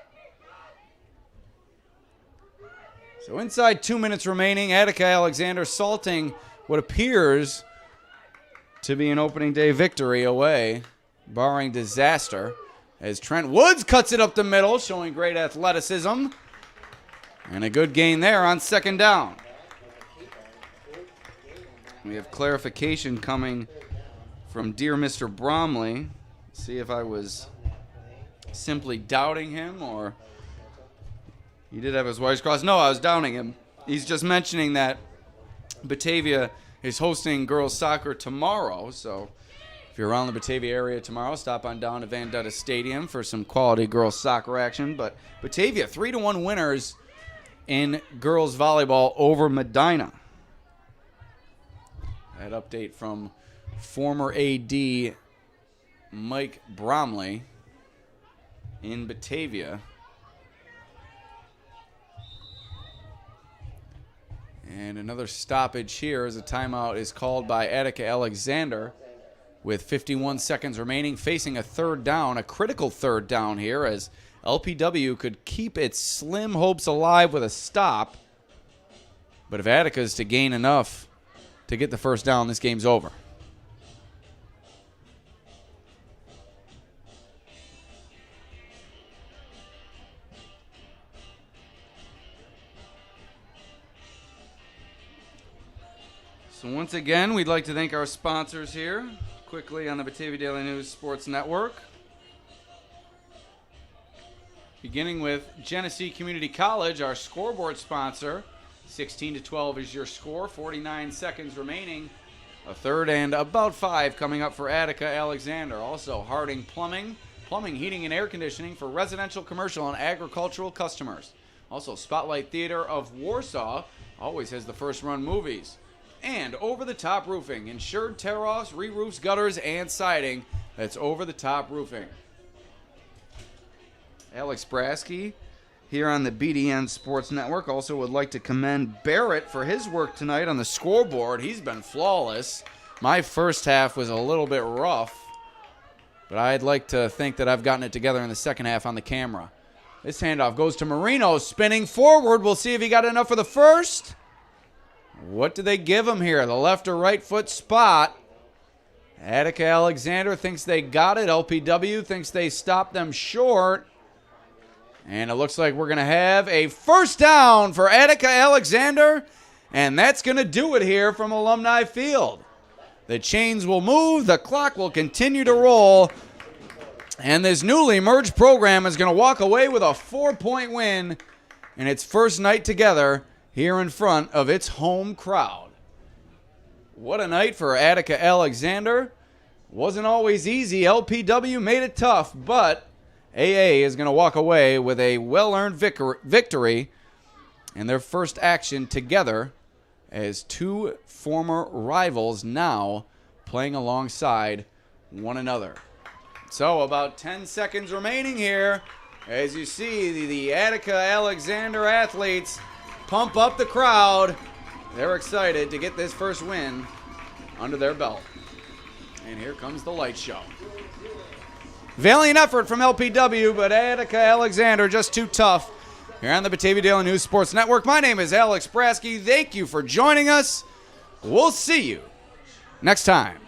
So inside 2 minutes remaining, Attica Alexander salting what appears to be an opening day victory away, barring disaster, as Trent Woods cuts it up the middle, showing great athleticism. And a good gain there on second down. We have clarification coming from dear Mr. Bromley. See if I was simply doubting him or he did have his wires crossed. No, I was doubting him. He's just mentioning that Batavia is hosting girls soccer tomorrow. So if you're around the Batavia area tomorrow, stop on down to Vandetta Stadium for some quality girls soccer action. But Batavia, 3-1 winners in girls volleyball over Medina. That update from former AD Mike Bromley in Batavia. And another stoppage here as a timeout is called by Attica Alexander with 51 seconds remaining, facing a third down, a critical third down here as LPW could keep its slim hopes alive with a stop. But if Attica is to gain enough to get the first down, this game's over. So once again, we'd like to thank our sponsors here, quickly on the Batavia Daily News Sports Network. Beginning with Genesee Community College, our scoreboard sponsor. 16-12 is your score, 49 seconds remaining. A third and about 5 coming up for Attica Alexander. Also, Harding Plumbing, heating, and air conditioning for residential, commercial, and agricultural customers. Also, Spotlight Theater of Warsaw always has the first run movies. And Over the Top Roofing, insured tear-offs, re-roofs, gutters, and siding. That's Over the Top Roofing. Alex Brasky here on the BDN Sports Network also would like to commend Barrett for his work tonight on the scoreboard. He's been flawless. My first half was a little bit rough, but I'd like to think that I've gotten it together in the second half on the camera. This handoff goes to Marino, spinning forward. We'll see if he got enough for the first. What do they give him here? The left or right foot spot. Attica Alexander thinks they got it. LPW thinks they stopped them short. And it looks like we're going to have a first down for Attica Alexander. And that's going to do it here from Alumni Field. The chains will move. The clock will continue to roll. And this newly merged program is going to walk away with a 4-point win in its first night together here in front of its home crowd. What a night for Attica Alexander. Wasn't always easy. LPW made it tough, but AA is going to walk away with a well-earned victory in their first action together as two former rivals now playing alongside one another. So about 10 seconds remaining here as you see the Attica Alexander athletes pump up the crowd. They're excited to get this first win under their belt. And here comes the light show. Valiant effort from LPW, but Attica Alexander just too tough. Here on the Batavia Daily News Sports Network, my name is Alex Brasky. Thank you for joining us. We'll see you next time.